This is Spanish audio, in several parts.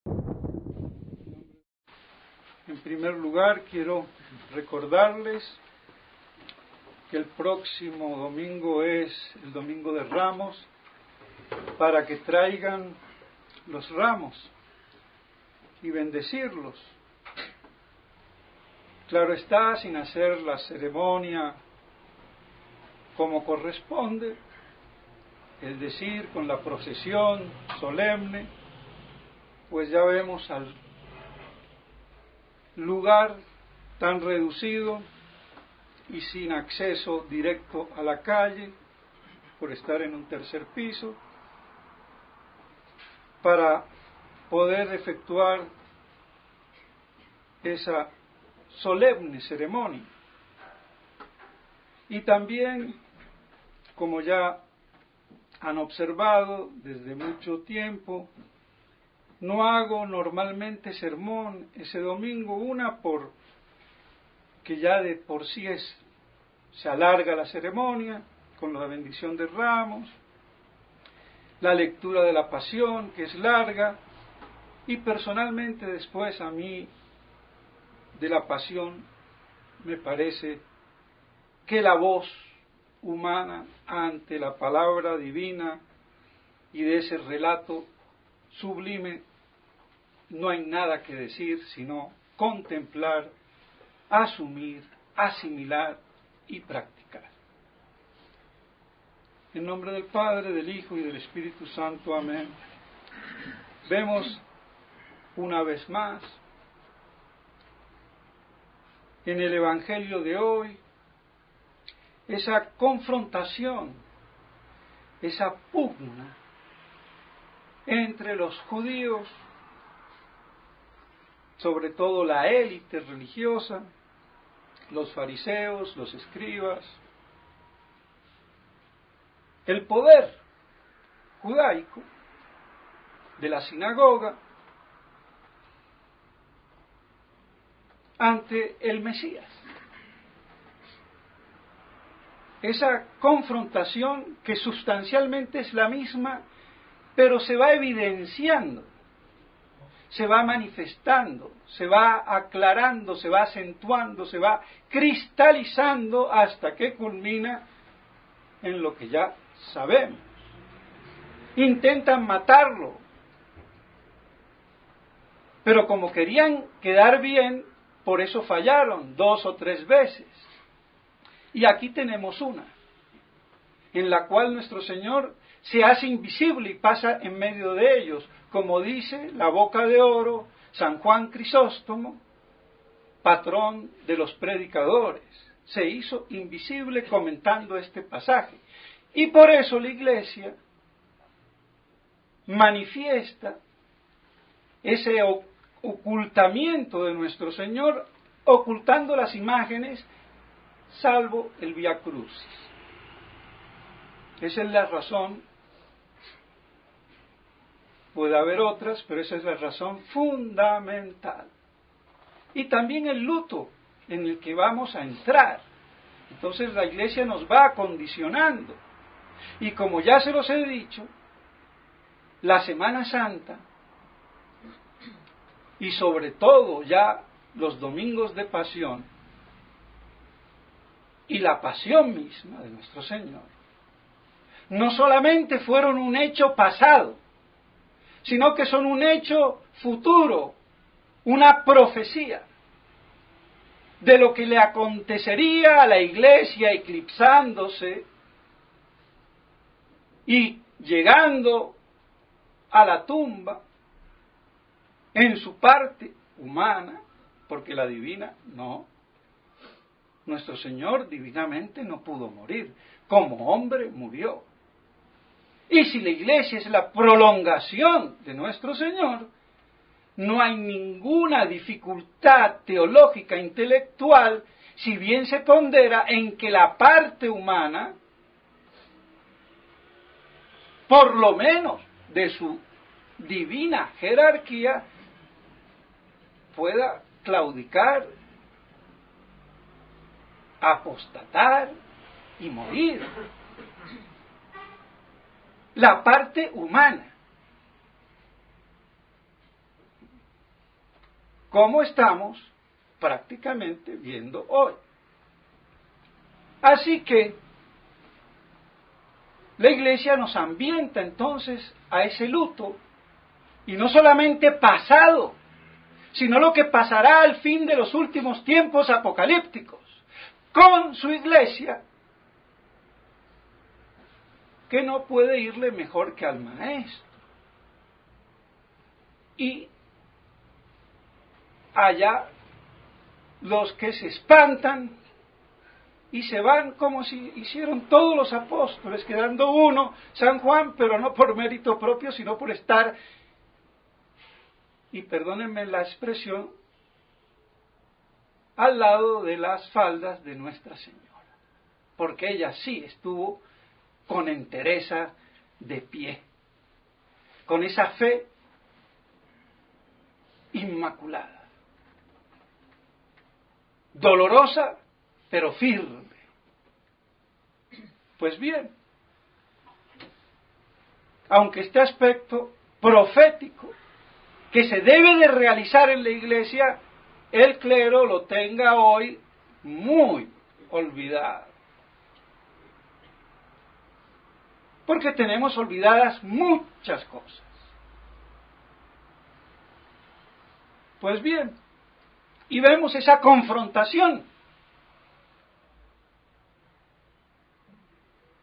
En primer lugar, quiero recordarles que el próximo domingo es el Domingo de Ramos, para que traigan los ramos y bendecirlos. Claro está, sin hacer la ceremonia como corresponde, es decir, con la procesión solemne, pues ya vemos al lugar tan reducido y sin acceso directo a la calle, por estar en un tercer piso, para poder efectuar esa solemne ceremonia. Y también, como ya han observado desde mucho tiempo, no hago normalmente sermón ese domingo, una porque ya de por sí se alarga la ceremonia con la bendición de ramos, la lectura de la pasión que es larga, y personalmente después a mí de la pasión me parece que la voz humana ante la palabra divina y de ese relato sublime no hay nada que decir sino contemplar, asumir, asimilar y practicar. En nombre del Padre, del Hijo y del Espíritu Santo. Amén. Vemos una vez más en el Evangelio de hoy esa confrontación, esa pugna entre los judíos, sobre todo la élite religiosa, los fariseos, los escribas, el poder judaico de la sinagoga ante el Mesías. Esa confrontación que sustancialmente es la misma, pero se va evidenciando, se va manifestando, se va aclarando, se va acentuando, se va cristalizando hasta que culmina en lo que ya sabemos. Intentan matarlo, pero como querían quedar bien, por eso fallaron 2 o 3 veces. Y aquí tenemos una, en la cual nuestro Señor se hace invisible y pasa en medio de ellos, como dice la boca de oro, San Juan Crisóstomo, patrón de los predicadores. Se hizo invisible comentando este pasaje. Y por eso la Iglesia manifiesta ese ocultamiento de nuestro Señor, ocultando las imágenes, salvo el Vía Crucis. Esa es la razón, puede haber otras, pero esa es la razón fundamental. Y también el luto en el que vamos a entrar. Entonces la Iglesia nos va acondicionando. Y como ya se los he dicho, la Semana Santa, y sobre todo ya los domingos de pasión, y la pasión misma de nuestro Señor, no solamente fueron un hecho pasado, sino que son un hecho futuro, una profecía de lo que le acontecería a la Iglesia eclipsándose y llegando a la tumba en su parte humana, porque la divina no. Nuestro Señor divinamente no pudo morir, como hombre murió. Y si la Iglesia es la prolongación de nuestro Señor, no hay ninguna dificultad teológica intelectual, si bien se pondera en que la parte humana, por lo menos de su divina jerarquía, pueda claudicar, apostatar y morir. La parte humana. como estamos prácticamente viendo hoy. Así que la Iglesia nos ambienta entonces a ese luto, y no solamente pasado, sino lo que pasará al fin de los últimos tiempos apocalípticos, con su Iglesia, que no puede irle mejor que al Maestro. Y allá los que se espantan y se van como si hicieron todos los apóstoles, quedando uno, San Juan, pero no por mérito propio, sino por estar, y perdónenme la expresión, al lado de las faldas de Nuestra Señora, porque ella sí estuvo con entereza de pie, con esa fe inmaculada, dolorosa pero firme. Pues bien, aunque este aspecto profético que se debe de realizar en la Iglesia, el clero lo tenga hoy muy olvidado, porque tenemos olvidadas muchas cosas. Pues bien, y vemos esa confrontación.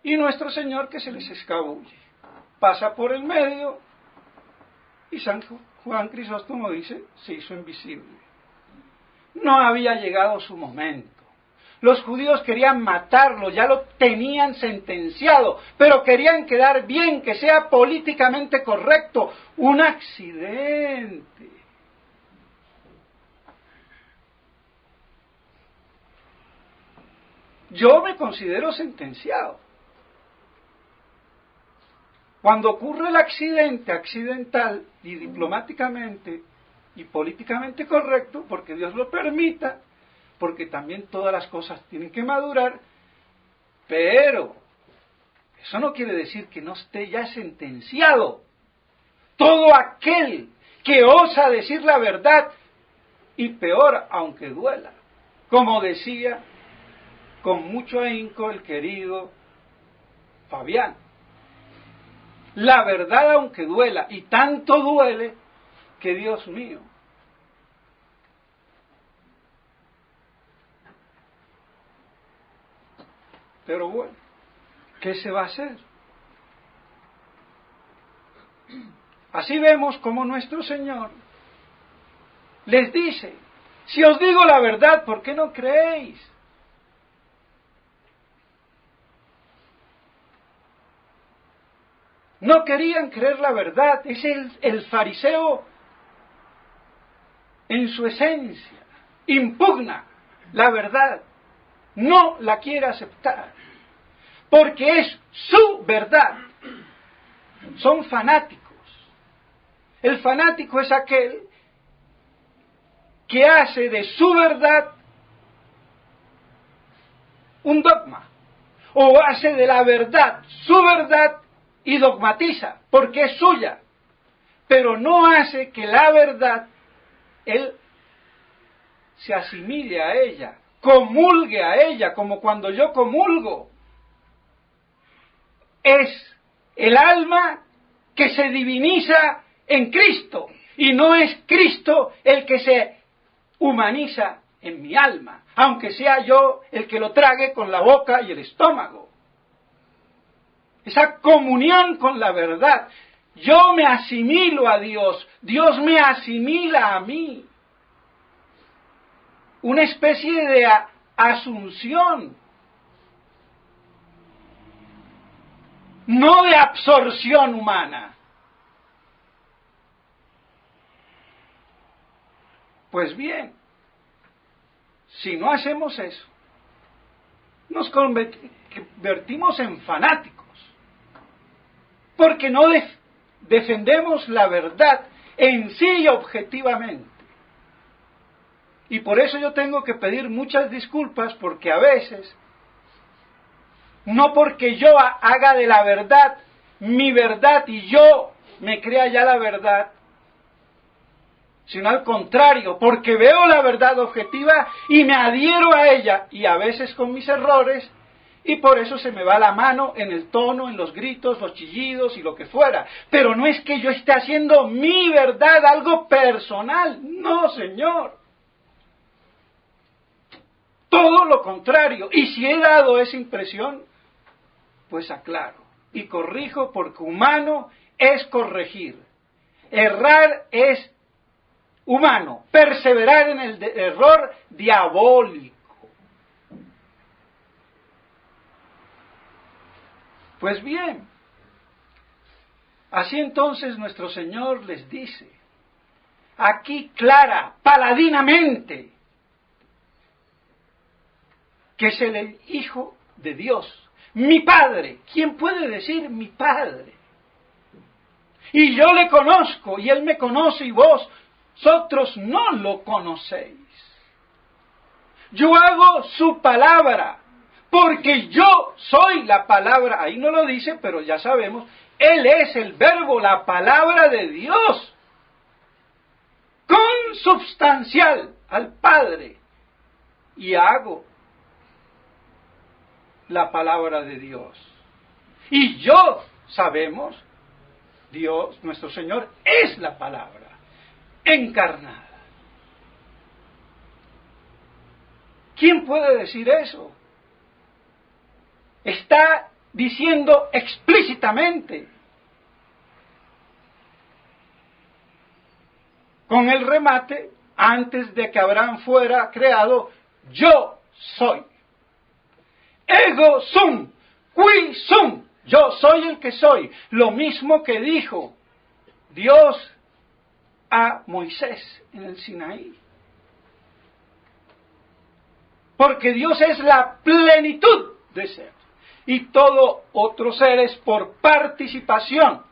Y nuestro Señor que se les escabulle, pasa por el medio, y San Juan Crisóstomo dice, se hizo invisible. No había llegado su momento. Los judíos querían matarlo, ya lo tenían sentenciado, pero querían quedar bien, que sea políticamente correcto. Un accidente. Yo me considero sentenciado. Cuando ocurre el accidente accidental y diplomáticamente y políticamente correcto, porque Dios lo permita, porque también todas las cosas tienen que madurar, pero eso no quiere decir que no esté ya sentenciado. Todo aquel que osa decir la verdad, y peor, aunque duela, como decía con mucho ahínco el querido Fabián, la verdad aunque duela, y tanto duele que Dios mío. Pero bueno, ¿qué se va a hacer? Así vemos como nuestro Señor les dice, si os digo la verdad, ¿por qué no creéis? No querían creer la verdad, es el fariseo en su esencia, impugna la verdad, no la quiere aceptar, porque es su verdad. Son fanáticos. El fanático es aquel que hace de su verdad un dogma, o hace de la verdad su verdad y dogmatiza, porque es suya, pero no hace que la verdad él se asimile a ella, comulgue a ella, como cuando yo comulgo. Es el alma que se diviniza en Cristo, y no es Cristo el que se humaniza en mi alma, aunque sea yo el que lo trague con la boca y el estómago. Esa comunión con la verdad. Yo me asimilo a Dios, Dios me asimila a mí. Una especie de asunción, no de absorción humana. Pues bien, si no hacemos eso, nos convertimos en fanáticos, porque no defendemos la verdad en sí objetivamente. Y por eso yo tengo que pedir muchas disculpas, porque a veces, no porque yo haga de la verdad mi verdad y yo me crea ya la verdad, sino al contrario, porque veo la verdad objetiva y me adhiero a ella, y a veces con mis errores, y por eso se me va la mano en el tono, en los gritos, los chillidos y lo que fuera. Pero no es que yo esté haciendo mi verdad algo personal, no, señor. Todo lo contrario, y si he dado esa impresión, pues aclaro y corrijo, porque humano es corregir. Errar es humano, perseverar en el error diabólico. Pues bien, así entonces nuestro Señor les dice, aquí clara, paladinamente, que es el Hijo de Dios, mi Padre. ¿Quién puede decir mi Padre? Y yo le conozco, y Él me conoce, y vosotros no lo conocéis. Yo hago su palabra, porque yo soy la palabra. Ahí no lo dice, pero ya sabemos, Él es el verbo, la palabra de Dios, consubstancial al Padre, y hago la palabra de Dios. Y yo, sabemos, Dios, nuestro Señor, es la palabra encarnada. ¿Quién puede decir eso? Está diciendo explícitamente, con el remate, antes de que Abraham fuera creado, yo soy. Ego sum, qui sum, yo soy el que soy. Lo mismo que dijo Dios a Moisés en el Sinaí. Porque Dios es la plenitud de ser. Y todo otro ser es por participación.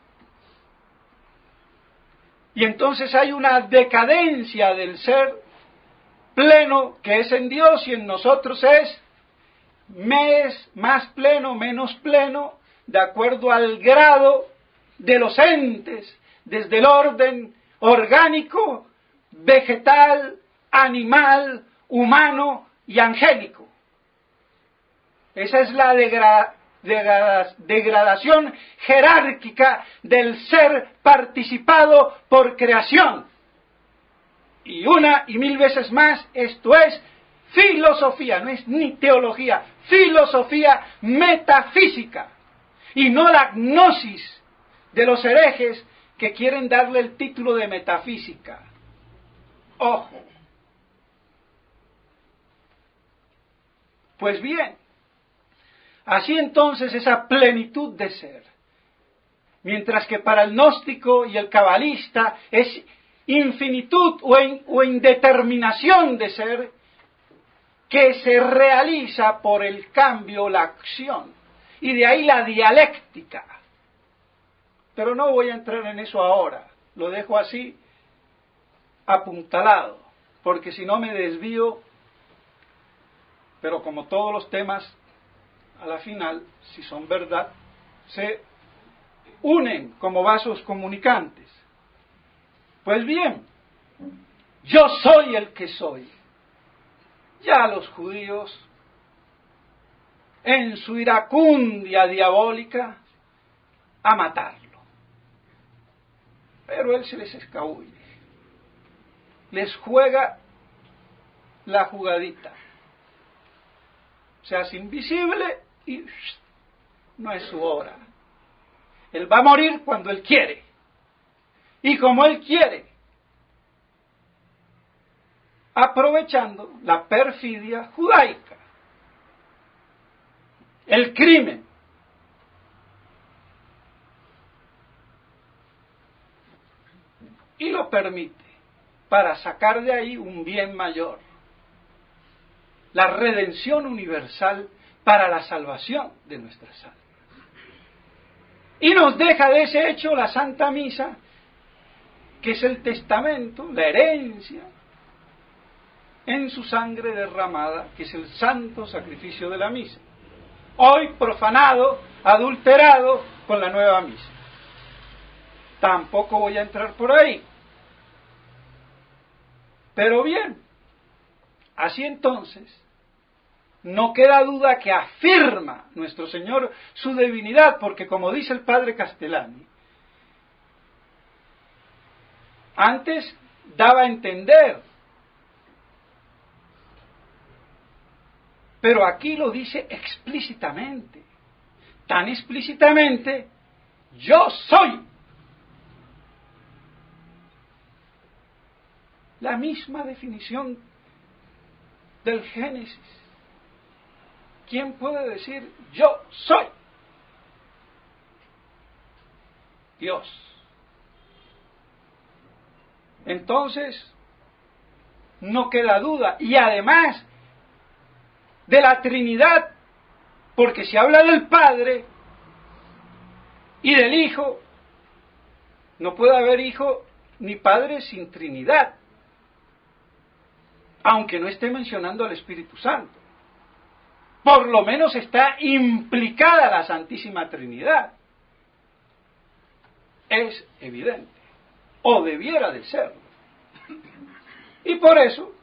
Y entonces hay una decadencia del ser pleno que es en Dios, y en nosotros es más pleno, menos pleno, de acuerdo al grado de los entes, desde el orden orgánico, vegetal, animal, humano y angélico. Esa es la degradación jerárquica del ser participado por creación. Y una y mil veces más, esto es filosofía, no es ni teología, filosofía metafísica, y no la gnosis de los herejes que quieren darle el título de metafísica. Ojo. Pues bien, así entonces esa plenitud de ser, mientras que para el gnóstico y el cabalista es infinitud o indeterminación de ser, que se realiza por el cambio, la acción, y de ahí la dialéctica. Pero no voy a entrar en eso ahora, lo dejo así apuntalado, porque si no me desvío, pero como todos los temas, a la final, si son verdad, se unen como vasos comunicantes. Pues bien, yo soy el que soy. Ya los judíos, en su iracundia diabólica, a matarlo. Pero él se les escabulle. Les juega la jugadita. Se hace invisible y no es su hora. Él va a morir cuando él quiere. Y como él quiere, aprovechando la perfidia judaica, el crimen, y lo permite para sacar de ahí un bien mayor, la redención universal para la salvación de nuestras almas. Y nos deja de ese hecho la Santa Misa, que es el testamento, la herencia, en su sangre derramada, que es el santo sacrificio de la misa, hoy profanado, adulterado con la nueva misa. Tampoco voy a entrar por ahí. Pero bien, así entonces, no queda duda que afirma nuestro Señor su divinidad, porque como dice el padre Castellani, antes daba a entender, pero aquí lo dice explícitamente, tan explícitamente, yo soy. La misma definición del Génesis. ¿Quién puede decir yo soy? Dios. Entonces, no queda duda. Y además de la Trinidad, porque se habla del Padre y del Hijo, no puede haber Hijo ni Padre sin Trinidad, aunque no esté mencionando al Espíritu Santo. Por lo menos está implicada la Santísima Trinidad. Es evidente, o debiera de serlo. Y por eso,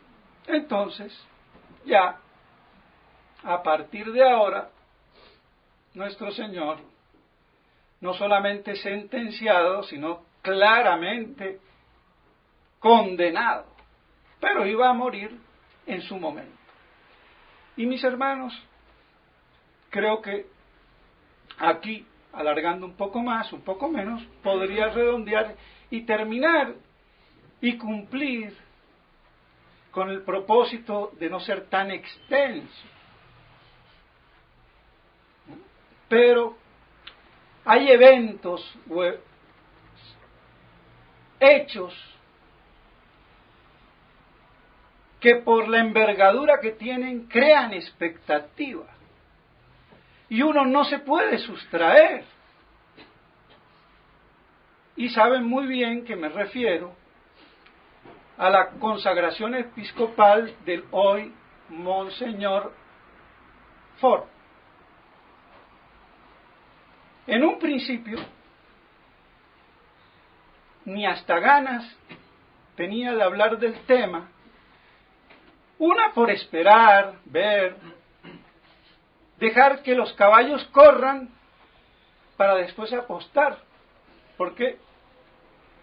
entonces, ya, a partir de ahora, nuestro Señor no solamente sentenciado, sino claramente condenado, pero iba a morir en su momento. Y mis hermanos, creo que aquí, alargando un poco más, un poco menos, podría redondear y terminar y cumplir con el propósito de no ser tan extenso. Pero hay eventos o hechos que por la envergadura que tienen crean expectativa. Y uno no se puede sustraer. Y saben muy bien que me refiero a la consagración episcopal del hoy Monseñor Ford. En un principio, ni hasta ganas tenía de hablar del tema, una por esperar, ver, dejar que los caballos corran para después apostar, porque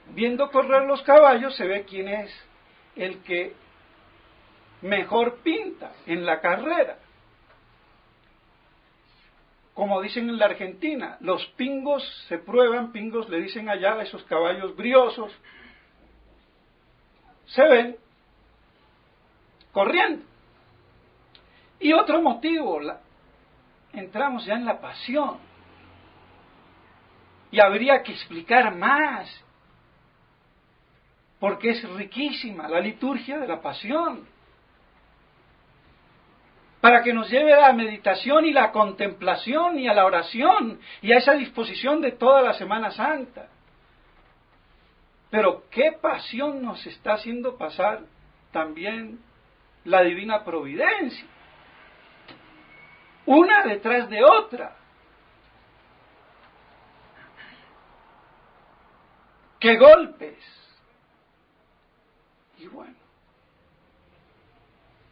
viendo correr los caballos se ve quién es el que mejor pinta en la carrera. Como dicen en la Argentina, los pingos se prueban, pingos le dicen allá a esos caballos briosos, se ven corriendo. Y otro motivo, entramos ya en la pasión. Y habría que explicar más, porque es riquísima la liturgia de la pasión, para que nos lleve a la meditación y la contemplación y a la oración y a esa disposición de toda la Semana Santa. Pero qué pasión nos está haciendo pasar también la divina providencia, una detrás de otra. ¡Qué golpes! Y bueno,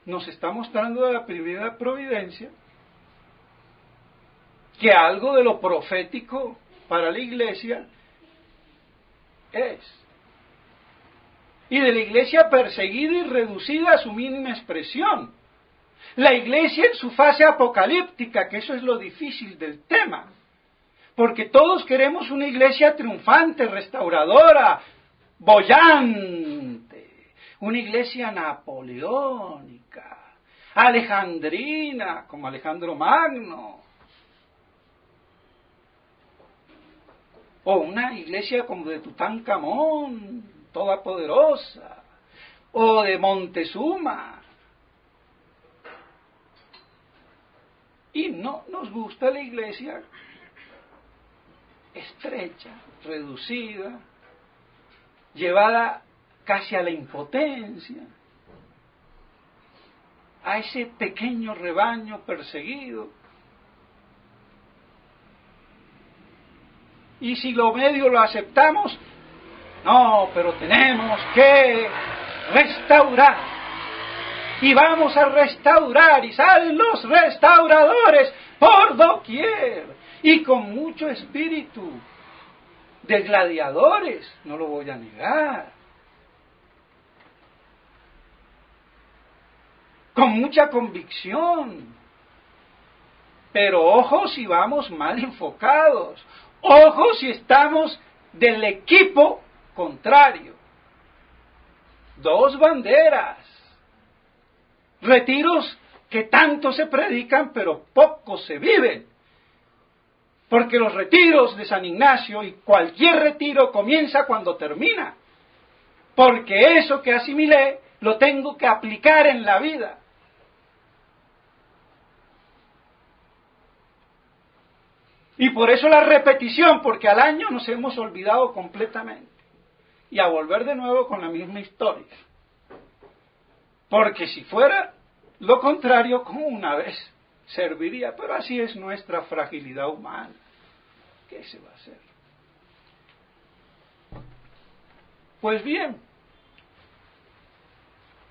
nos está mostrando de la primera providencia que algo de lo profético para la Iglesia es. Y de la Iglesia perseguida y reducida a su mínima expresión. La Iglesia en su fase apocalíptica, que eso es lo difícil del tema. Porque todos queremos una Iglesia triunfante, restauradora, boyante. Una Iglesia napoleónica, alejandrina, como Alejandro Magno. O una Iglesia como de Tutankamón, toda poderosa. O de Montezuma. Y no nos gusta la Iglesia estrecha, reducida, llevada casi a la impotencia, a ese pequeño rebaño perseguido. Y si lo medio lo aceptamos, no, pero tenemos que restaurar restaurar. Y vamos a restaurar, y salen los restauradores por doquier, y con mucho espíritu de gladiadores, no lo voy a negar. Con mucha convicción. Pero ojo si vamos mal enfocados, ojo si estamos del equipo contrario. Dos banderas. Retiros que tanto se predican, pero poco se viven. Porque los retiros de San Ignacio y cualquier retiro comienza cuando termina. Porque eso que asimilé lo tengo que aplicar en la vida. Y por eso la repetición, porque al año nos hemos olvidado completamente. Y a volver de nuevo con la misma historia. Porque si fuera lo contrario, como una vez serviría, pero así es nuestra fragilidad humana. ¿Qué se va a hacer? Pues bien,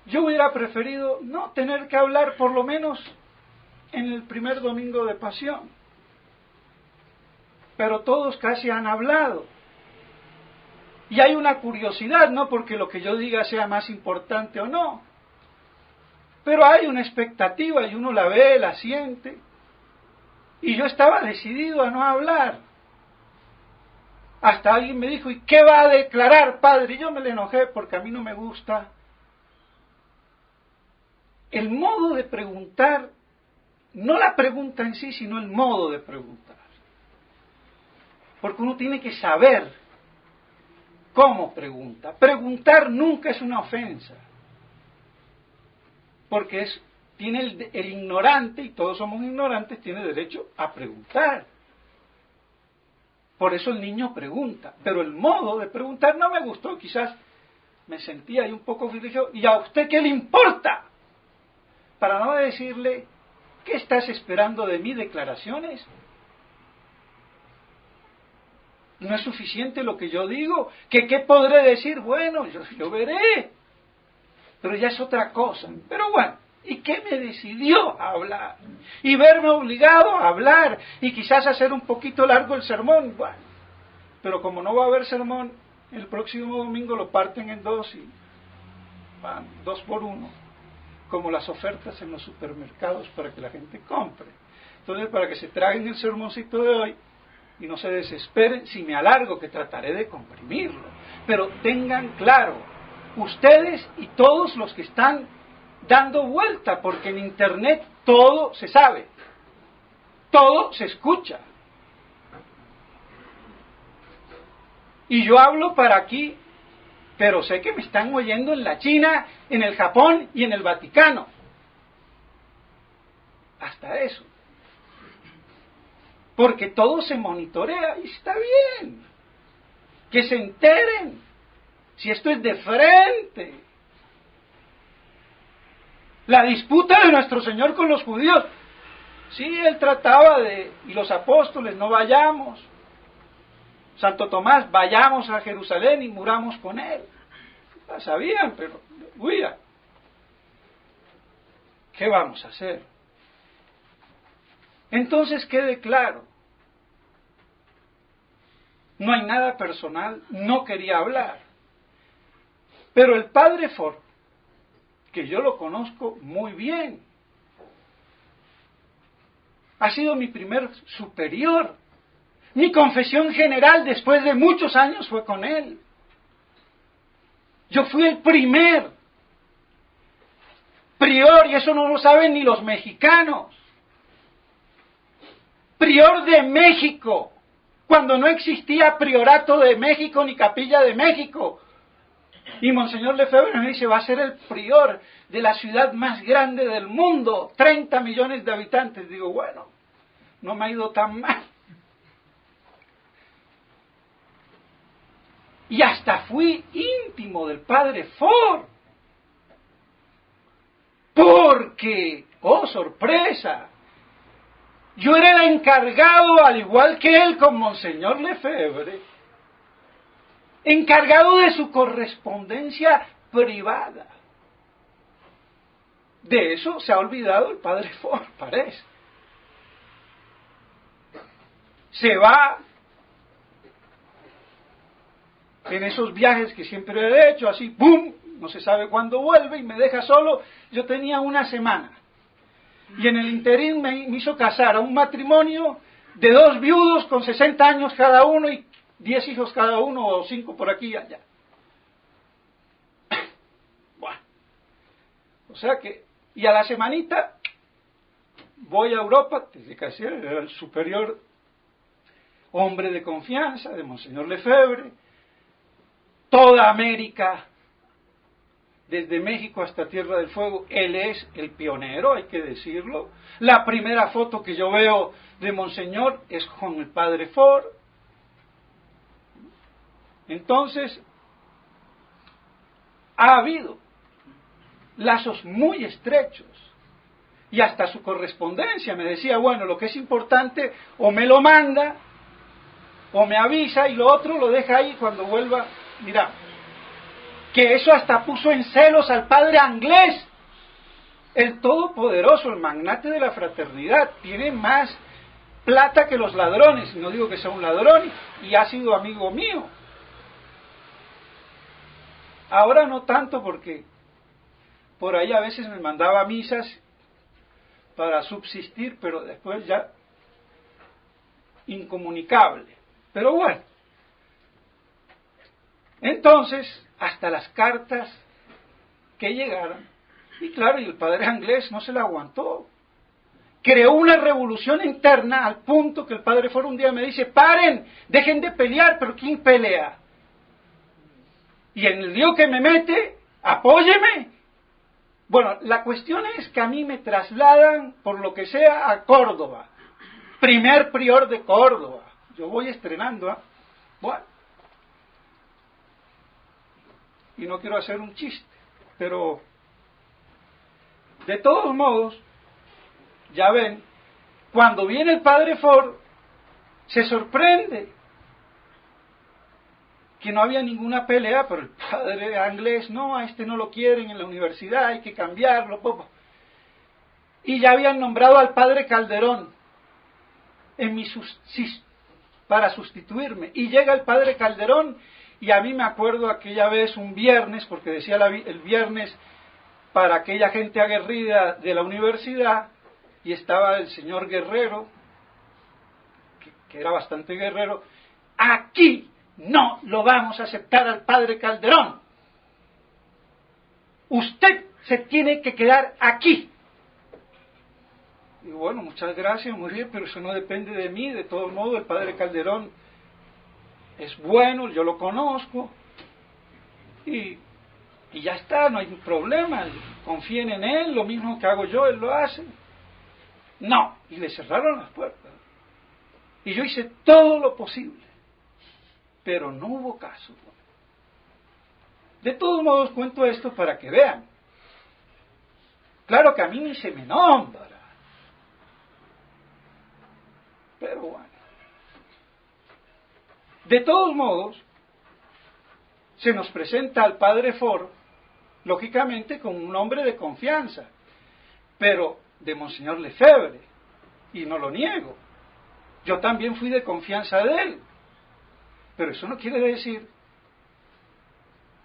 yo hubiera preferido no tener que hablar por lo menos en el primer domingo de Pasión. Pero todos casi han hablado. Y hay una curiosidad, no porque lo que yo diga sea más importante o no, pero hay una expectativa y uno la ve, la siente. Y yo estaba decidido a no hablar. Hasta alguien me dijo, ¿y qué va a declarar, padre? Y yo me le enojé porque a mí no me gusta el modo de preguntar, no la pregunta en sí, sino el modo de preguntar. Porque uno tiene que saber cómo pregunta. Preguntar nunca es una ofensa. Porque tiene el ignorante, y todos somos ignorantes, tiene derecho a preguntar. Por eso el niño pregunta. Pero el modo de preguntar no me gustó. Quizás me sentía ahí un poco religioso. ¿Y a usted qué le importa? Para no decirle, ¿qué estás esperando de mí? ¿Declaraciones? ¿No es suficiente lo que yo digo? ¿Qué podré decir? Bueno, yo veré. Pero ya es otra cosa. Pero bueno, ¿y qué me decidió a hablar? Y verme obligado a hablar. Y quizás hacer un poquito largo el sermón. Bueno, pero como no va a haber sermón, el próximo domingo lo parten en dos y van 2 por 1. Como las ofertas en los supermercados para que la gente compre. Entonces, para que se traguen el sermoncito de hoy, y no se desesperen si me alargo, que trataré de comprimirlo. Pero tengan claro, ustedes y todos los que están dando vuelta, porque en Internet todo se sabe, todo se escucha. Y yo hablo para aquí, pero sé que me están oyendo en la China, en el Japón y en el Vaticano. Hasta eso. Porque todo se monitorea y está bien. Que se enteren. Si esto es de frente. La disputa de nuestro Señor con los judíos. Sí, Él trataba y los apóstoles, no vayamos. Santo Tomás, vayamos a Jerusalén y muramos con Él. La sabían, pero huida. ¿Qué vamos a hacer? Entonces quede claro, no hay nada personal, no quería hablar. Pero el padre Ford, que yo lo conozco muy bien, ha sido mi primer superior. Mi confesión general después de muchos años fue con él. Yo fui el primer prior, y eso no lo saben ni los mexicanos. Prior de México, cuando no existía priorato de México ni capilla de México. Y Monseñor Lefebvre me dice, va a ser el prior de la ciudad más grande del mundo, 30 millones de habitantes. Digo, bueno, no me ha ido tan mal. Y hasta fui íntimo del padre Ford. Porque, oh sorpresa, yo era el encargado, al igual que él con Monseñor Lefebvre, encargado de su correspondencia privada. De eso se ha olvidado el padre Ford, parece. Se va en esos viajes que siempre he hecho, así, ¡pum!, no se sabe cuándo vuelve y me deja solo. Yo tenía una semana. Y en el interín me hizo casar a un matrimonio de 2 viudos con 60 años cada uno y 10 hijos cada uno, o 5 por aquí y allá. Bueno, o sea que, y a la semanita voy a Europa, desde que era el superior hombre de confianza de Monseñor Lefebvre, toda América, desde México hasta Tierra del Fuego, él es el pionero, hay que decirlo. La primera foto que yo veo de Monseñor es con el padre Ford. Entonces, ha habido lazos muy estrechos y hasta su correspondencia me decía, bueno, lo que es importante o me lo manda o me avisa y lo otro lo deja ahí cuando vuelva, mira, que eso hasta puso en celos al padre Anglés, el todopoderoso, el magnate de la fraternidad, tiene más plata que los ladrones, no digo que sea un ladrón, y ha sido amigo mío. Ahora no tanto porque por ahí a veces me mandaba misas para subsistir, pero después ya incomunicable. Pero bueno, entonces hasta las cartas que llegaron, y claro, y el padre Anglés no se la aguantó, creó una revolución interna al punto que el padre Ford un día me dice, paren, dejen de pelear, pero ¿quién pelea? Y en el lío que me mete, apóyeme. Bueno, la cuestión es que a mí me trasladan, por lo que sea, a Córdoba, primer prior de Córdoba, yo voy estrenando, bueno, y no quiero hacer un chiste, pero de todos modos, ya ven, cuando viene el padre Ford, se sorprende que no había ninguna pelea, pero el padre Anglés, no, a este no lo quieren en la universidad, hay que cambiarlo, y ya habían nombrado al padre Calderón para sustituirme, y llega el padre Calderón, y a mí me acuerdo aquella vez un viernes, porque decía el viernes para aquella gente aguerrida de la universidad, y estaba el señor Guerrero, que era bastante guerrero, aquí no lo vamos a aceptar al padre Calderón, usted se tiene que quedar aquí. Y bueno, muchas gracias, muy bien, pero eso no depende de mí, de todo modo el padre Calderón es bueno, yo lo conozco, y ya está, no hay problema, confíen en él, lo mismo que hago yo, él lo hace. No, y le cerraron las puertas. Y yo hice todo lo posible, pero no hubo caso. De todos modos cuento esto para que vean. Claro que a mí ni se me nombra, pero bueno. De todos modos, se nos presenta al padre Ford, lógicamente como un hombre de confianza, pero de Monseñor Lefebvre, y no lo niego. Yo también fui de confianza de él, pero eso no quiere decir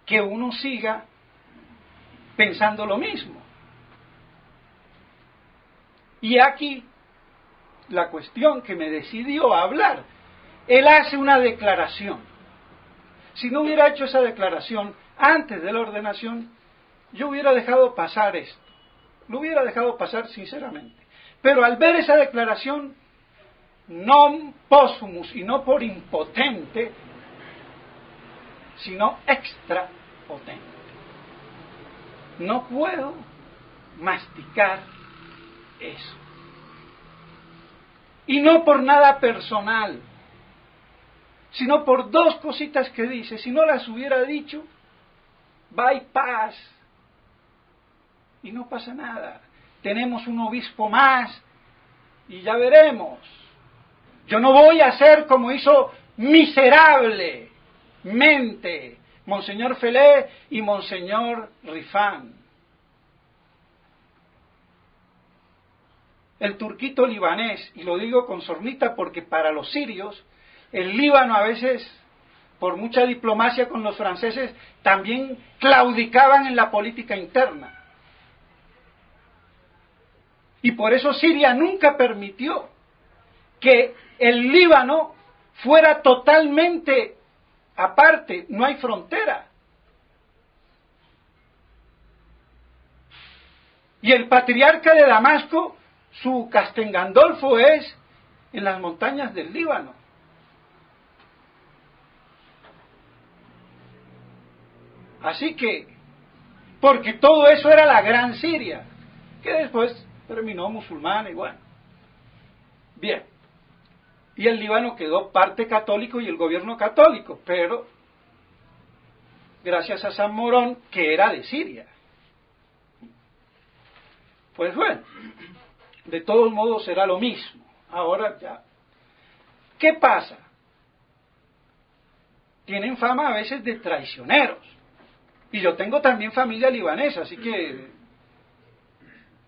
que uno siga pensando lo mismo. Y aquí la cuestión que me decidió a hablar. Él hace una declaración. Si no hubiera hecho esa declaración antes de la ordenación, yo hubiera dejado pasar esto. Lo hubiera dejado pasar sinceramente. Pero al ver esa declaración, non possumus, y no por impotente, sino extra potente. No puedo masticar eso. Y no por nada personal, sino por 2 cositas que dice. Si no las hubiera dicho, va y paz. Y no pasa nada. Tenemos un obispo más y ya veremos. Yo no voy a hacer como hizo miserablemente Monseñor Felé y Monseñor Rifán. el turquito libanés, y lo digo con sornita porque para los sirios, el Líbano a veces, por mucha diplomacia con los franceses, también claudicaban en la política interna. Y por eso Siria nunca permitió que el Líbano fuera totalmente aparte, no hay frontera. Y el patriarca de Damasco, su Castel Gandolfo es en las montañas del Líbano. Así que, porque todo eso era la Gran Siria, que después terminó musulmana y bueno. Bien. Y el Líbano quedó parte católico y el gobierno católico, pero gracias a San Morón, que era de Siria. Pues bueno, de todos modos será lo mismo. Ahora ya. ¿Qué pasa? Tienen fama a veces de traicioneros. Y yo tengo también familia libanesa, así que,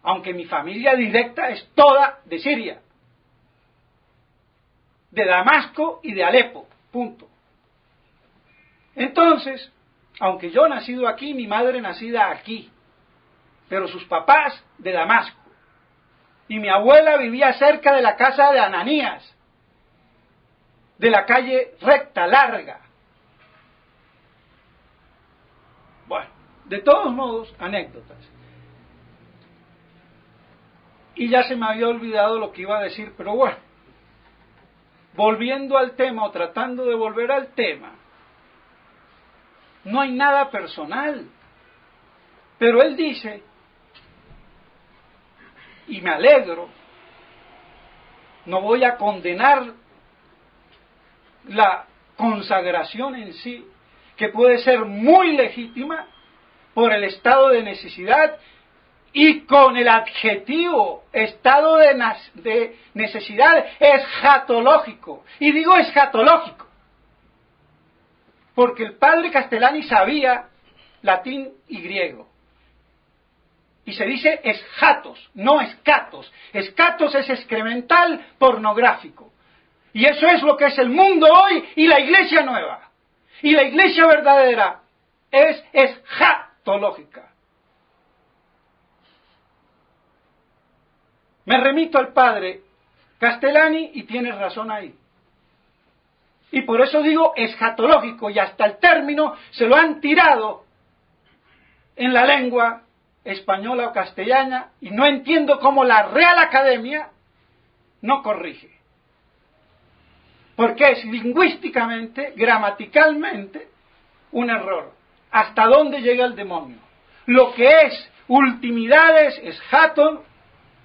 aunque mi familia directa es toda de Siria, de Damasco y de Alepo, punto. Entonces, aunque yo nacido aquí, mi madre nacida aquí, pero sus papás de Damasco, y mi abuela vivía cerca de la casa de Ananías, de la calle recta, larga. Bueno, de todos modos, anécdotas. Y ya se me había olvidado lo que iba a decir, pero bueno, volviendo al tema o tratando de volver al tema, no hay nada personal. Pero él dice, y me alegro, no voy a condenar la consagración en sí, que puede ser muy legítima por el estado de necesidad y con el adjetivo estado de necesidad escatológico. Y digo escatológico, porque el padre Castellani sabía latín y griego. Y se dice eschatos, no escatos. Escatos es excremental pornográfico. Y eso es lo que es el mundo hoy y la iglesia nueva. Y la iglesia verdadera es eschatológica. Me remito al padre Castellani y tienes razón ahí. Y por eso digo eschatológico, y hasta el término se lo han tirado en la lengua española o castellana, y no entiendo cómo la Real Academia no corrige. Porque es lingüísticamente, gramaticalmente, un error. ¿Hasta dónde llega el demonio? Lo que es ultimidades, es haton,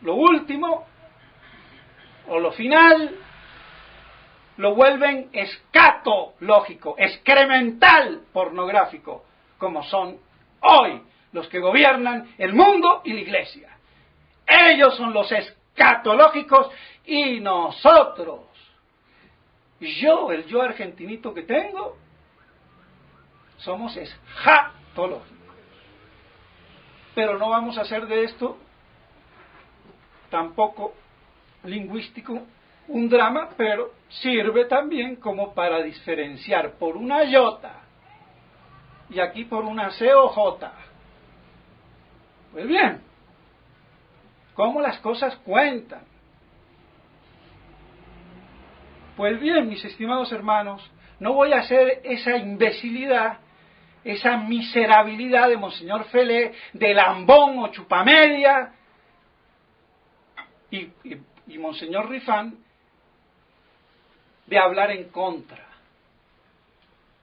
lo último, o lo final, lo vuelven escatológico, excremental pornográfico, como son hoy los que gobiernan el mundo y la iglesia. Ellos son los escatológicos y nosotros, el yo argentinito que tengo, somos escatológicos. Pero no vamos a hacer de esto tampoco lingüístico un drama, pero sirve también como para diferenciar por una iota y aquí por una C o J. Pues bien, ¿cómo las cosas cuentan? Pues bien, mis estimados hermanos, no voy a hacer esa imbecilidad, esa miserabilidad de Monseñor Felé, de lambón o chupamedia, y Monseñor Rifán, de hablar en contra.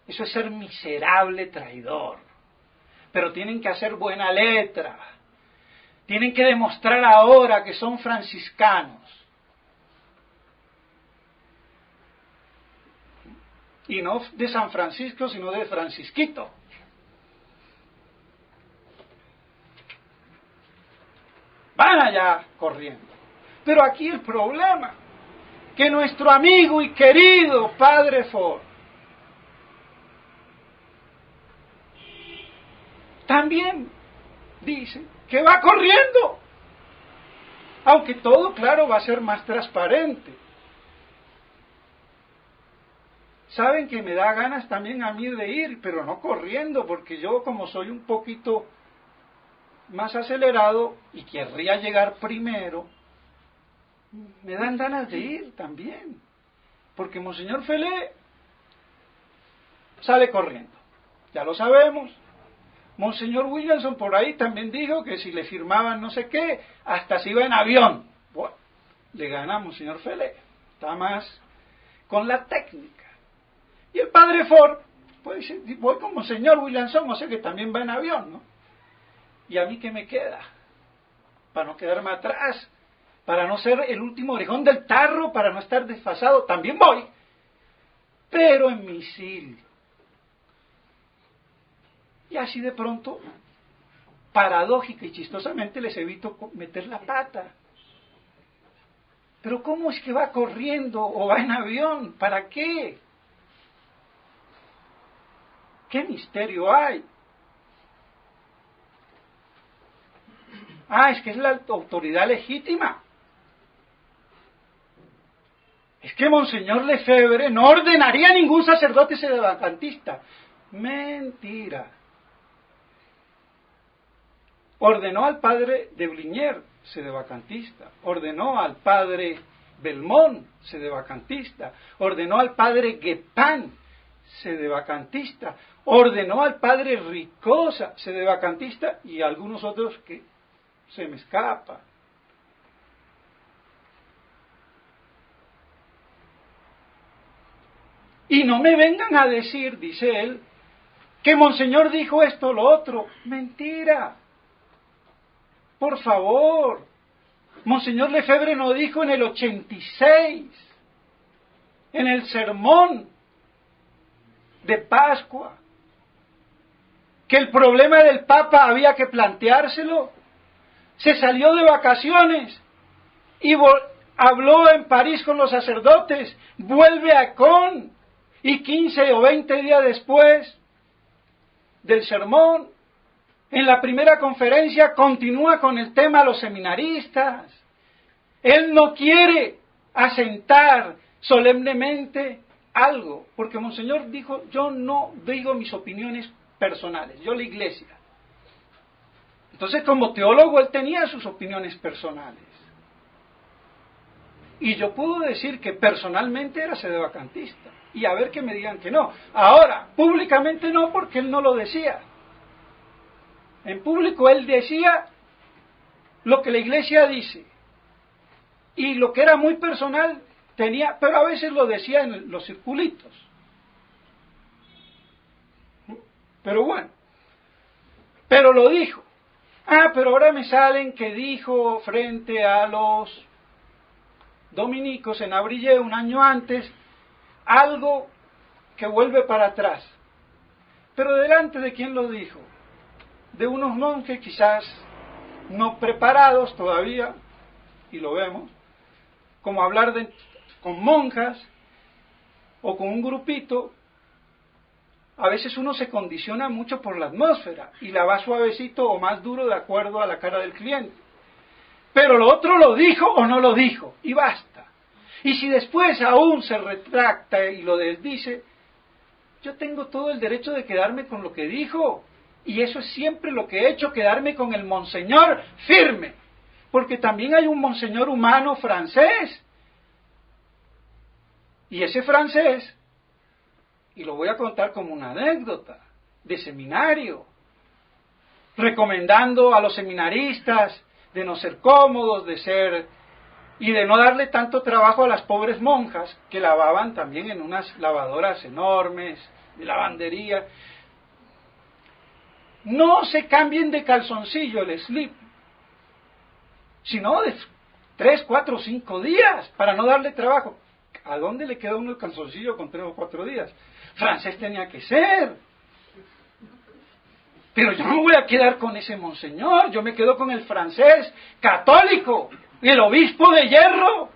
Eso es ser miserable traidor. Pero tienen que hacer buena letra. Tienen que demostrar ahora que son franciscanos. Y no de San Francisco, sino de Francisquito. Van allá corriendo. Pero aquí el problema, que nuestro amigo y querido Padre Ford también dice que va corriendo. Aunque todo, claro, va a ser más transparente. Saben que me da ganas también a mí de ir, pero no corriendo, porque yo como soy un poquito más acelerado y querría llegar primero, me dan ganas de ir también, porque Monseñor Felé sale corriendo, ya lo sabemos. Monseñor Williamson por ahí también dijo que si le firmaban no sé qué, hasta se iba en avión. Bueno, le gana a Monseñor Felé, está más con la técnica. Y el padre Ford, pues dice, voy con Monseñor Williamson, o sea que también va en avión, ¿no? ¿Y a mí qué me queda? Para no quedarme atrás, para no ser el último orejón del tarro, para no estar desfasado, también voy, pero en misil. Y así de pronto, paradójica y chistosamente, les evito meter la pata. Pero ¿cómo es que va corriendo o va en avión? ¿Para qué? ¿Qué misterio hay? Ah, es que es la autoridad legítima. Es que Monseñor Lefebvre no ordenaría a ningún sacerdote sedevacantista. Mentira. Ordenó al padre de Blinier, sedevacantista. Ordenó al padre Belmont, sedevacantista. Ordenó al padre Guepán, sedevacantista. Ordenó al padre Ricosa, sedevacantista, y algunos otros que se me escapan. Y no me vengan a decir, dice él, que Monseñor dijo esto o lo otro. Mentira. Por favor. Monseñor Lefebvre no dijo en el 86, en el sermón de Pascua, que el problema del Papa había que planteárselo. Se salió de vacaciones y habló en París con los sacerdotes, vuelve a Con, y 15 o 20 días después del sermón, en la primera conferencia continúa con el tema de los seminaristas. Él no quiere asentar solemnemente algo, porque Monseñor dijo, yo no digo mis opiniones personales, yo la Iglesia. Entonces, como teólogo, él tenía sus opiniones personales. Y yo puedo decir que personalmente era sedevacantista. Y a ver que me digan que no. Ahora, públicamente no, porque él no lo decía. En público él decía lo que la Iglesia dice. Y lo que era muy personal tenía, pero a veces lo decía en los circulitos. Pero bueno, pero lo dijo. Ah, pero ahora me salen que dijo frente a los dominicos en Abrillé un año antes algo que vuelve para atrás. Pero delante de quién lo dijo? De unos monjes quizás no preparados todavía, y lo vemos, como hablar con monjas o con un grupito. A veces uno se condiciona mucho por la atmósfera y la va suavecito o más duro de acuerdo a la cara del cliente. Pero lo otro lo dijo o no lo dijo, y basta. Y si después aún se retracta y lo desdice, yo tengo todo el derecho de quedarme con lo que dijo. Y eso es siempre lo que he hecho, quedarme con el monseñor firme. Porque también hay un monseñor humano francés. Y ese francés, y lo voy a contar como una anécdota, de seminario, recomendando a los seminaristas de no ser cómodos, y de no darle tanto trabajo a las pobres monjas, que lavaban también en unas lavadoras enormes, de lavandería. No se cambien de calzoncillo el slip, sino de 3, 4, 5 días, para no darle trabajo. ¿A dónde le queda uno el calzoncillo con 3 o 4 días? Francés tenía que ser. Pero yo no voy a quedar con ese monseñor, yo me quedo con el francés católico, el obispo de hierro,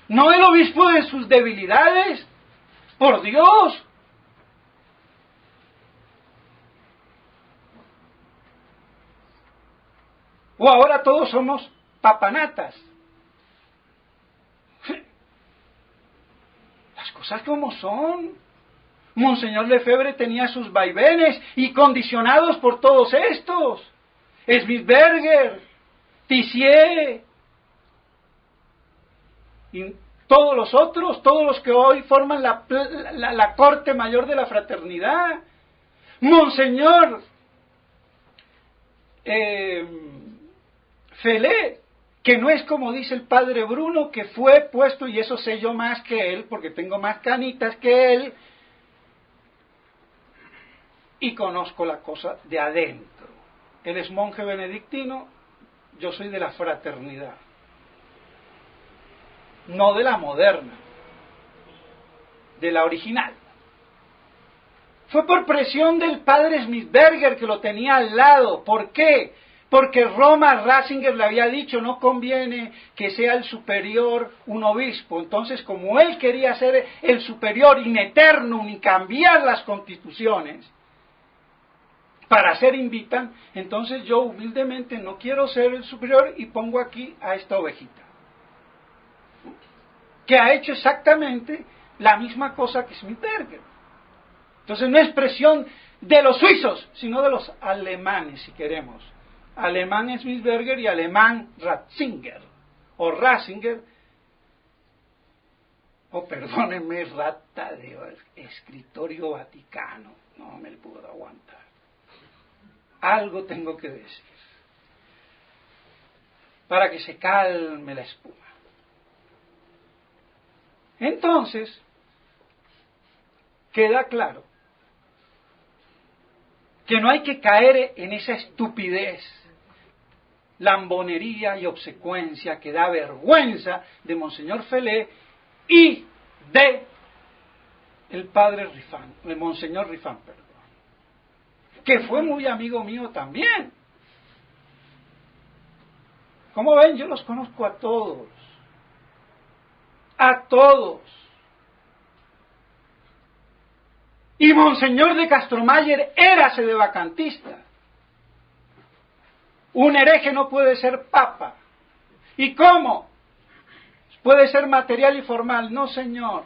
no el obispo de sus debilidades. Por Dios. O ahora todos somos papanatas, cosas como son. Monseñor Lefebvre tenía sus vaivenes y condicionados por todos estos. Smithberger, Tissier y todos los otros, todos los que hoy forman la corte mayor de la fraternidad. Monseñor Felé, que no es como dice el padre Bruno, que fue puesto, y eso sé yo más que él, porque tengo más canitas que él, y conozco la cosa de adentro. Él es monje benedictino, yo soy de la fraternidad, no de la moderna, de la original. Fue por presión del padre Smithberger, que lo tenía al lado. ¿Por qué? Porque Ratzinger le había dicho, no conviene que sea el superior un obispo. Entonces, como él quería ser el superior in eternum y cambiar las constituciones para ser invitan, entonces yo humildemente no quiero ser el superior y pongo aquí a esta ovejita, que ha hecho exactamente la misma cosa que Smithberger. Entonces no es presión de los suizos, sino de los alemanes, si queremos. Alemán Smithberger y alemán Ratzinger, o Ratzinger, o perdónenme, rata de escritorio vaticano, no me lo puedo aguantar. Algo tengo que decir, para que se calme la espuma. Entonces, queda claro que no hay que caer en esa estupidez, lambonería y obsecuencia que da vergüenza de Monseñor Felé y de el padre Rifán, de Monseñor Rifán, perdón, que fue muy amigo mío también. Como ven, yo los conozco a todos. A todos. Y Monseñor de Castromayer érase de vacantista. Un hereje no puede ser papa. ¿Y cómo? Puede ser material y formal. No, señor.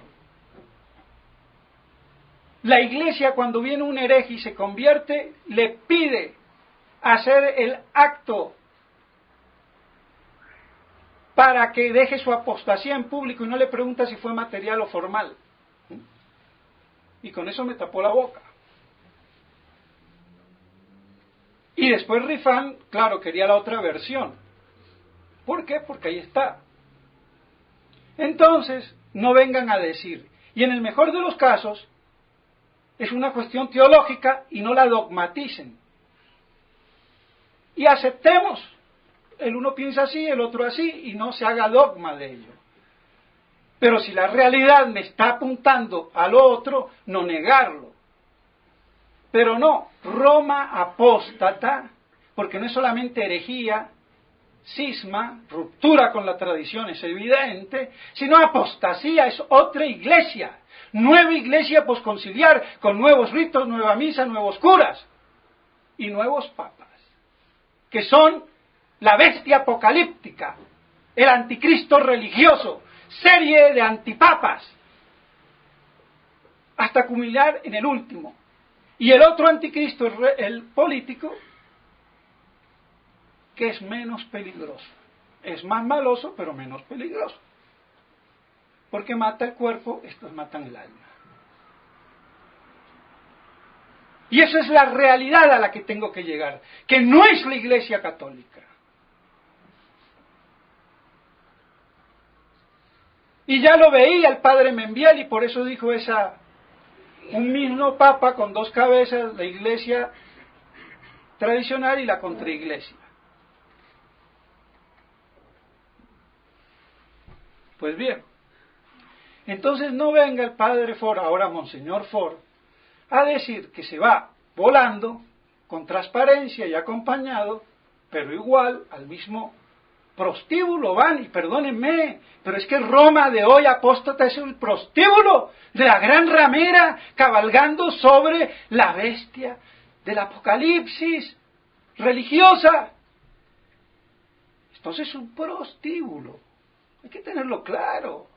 La iglesia, cuando viene un hereje y se convierte, le pide hacer el acto para que deje su apostasía en público y no le pregunta si fue material o formal. Y con eso me tapó la boca. Y después Rifán, claro, quería la otra versión. ¿Por qué? Porque ahí está. Entonces, no vengan a decir. Y en el mejor de los casos, es una cuestión teológica y no la dogmaticen. Y aceptemos. El uno piensa así, el otro así, y no se haga dogma de ello. Pero si la realidad me está apuntando al otro, no negarlo. Pero no, Roma apóstata, porque no es solamente herejía, cisma, ruptura con la tradición, es evidente, sino apostasía, es otra iglesia, nueva iglesia posconciliar, con nuevos ritos, nueva misa, nuevos curas y nuevos papas, que son la bestia apocalíptica, el anticristo religioso, serie de antipapas, hasta culminar en el último. Y el otro anticristo, el político, que es menos peligroso. Es más maloso, pero menos peligroso. Porque mata el cuerpo, estos matan el alma. Y esa es la realidad a la que tengo que llegar, que no es la Iglesia Católica. Y ya lo veía el padre Membiel, y por eso dijo un mismo papa con dos cabezas, la iglesia tradicional y la contraiglesia. Pues bien, entonces no venga el padre Ford, ahora Monseñor Ford, a decir que se va volando, con transparencia y acompañado, pero igual al mismo prostíbulo van, y perdónenme, pero es que Roma de hoy apóstata es el prostíbulo de la gran ramera cabalgando sobre la bestia del Apocalipsis religiosa. Entonces es un prostíbulo, hay que tenerlo claro.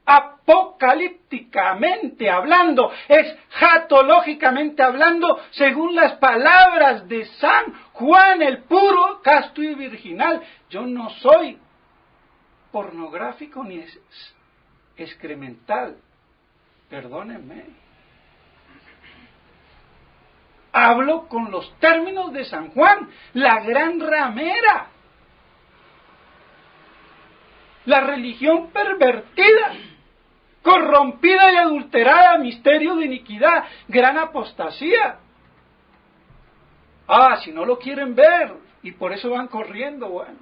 apocalípticamente hablando, escatológicamente hablando, según las palabras de San Juan el puro, casto y virginal. Yo no soy pornográfico ni excremental, perdónenme. Hablo con los términos de San Juan, la gran ramera, la religión pervertida, corrompida y adulterada, misterio de iniquidad, gran apostasía. Si no lo quieren ver y por eso van corriendo, bueno,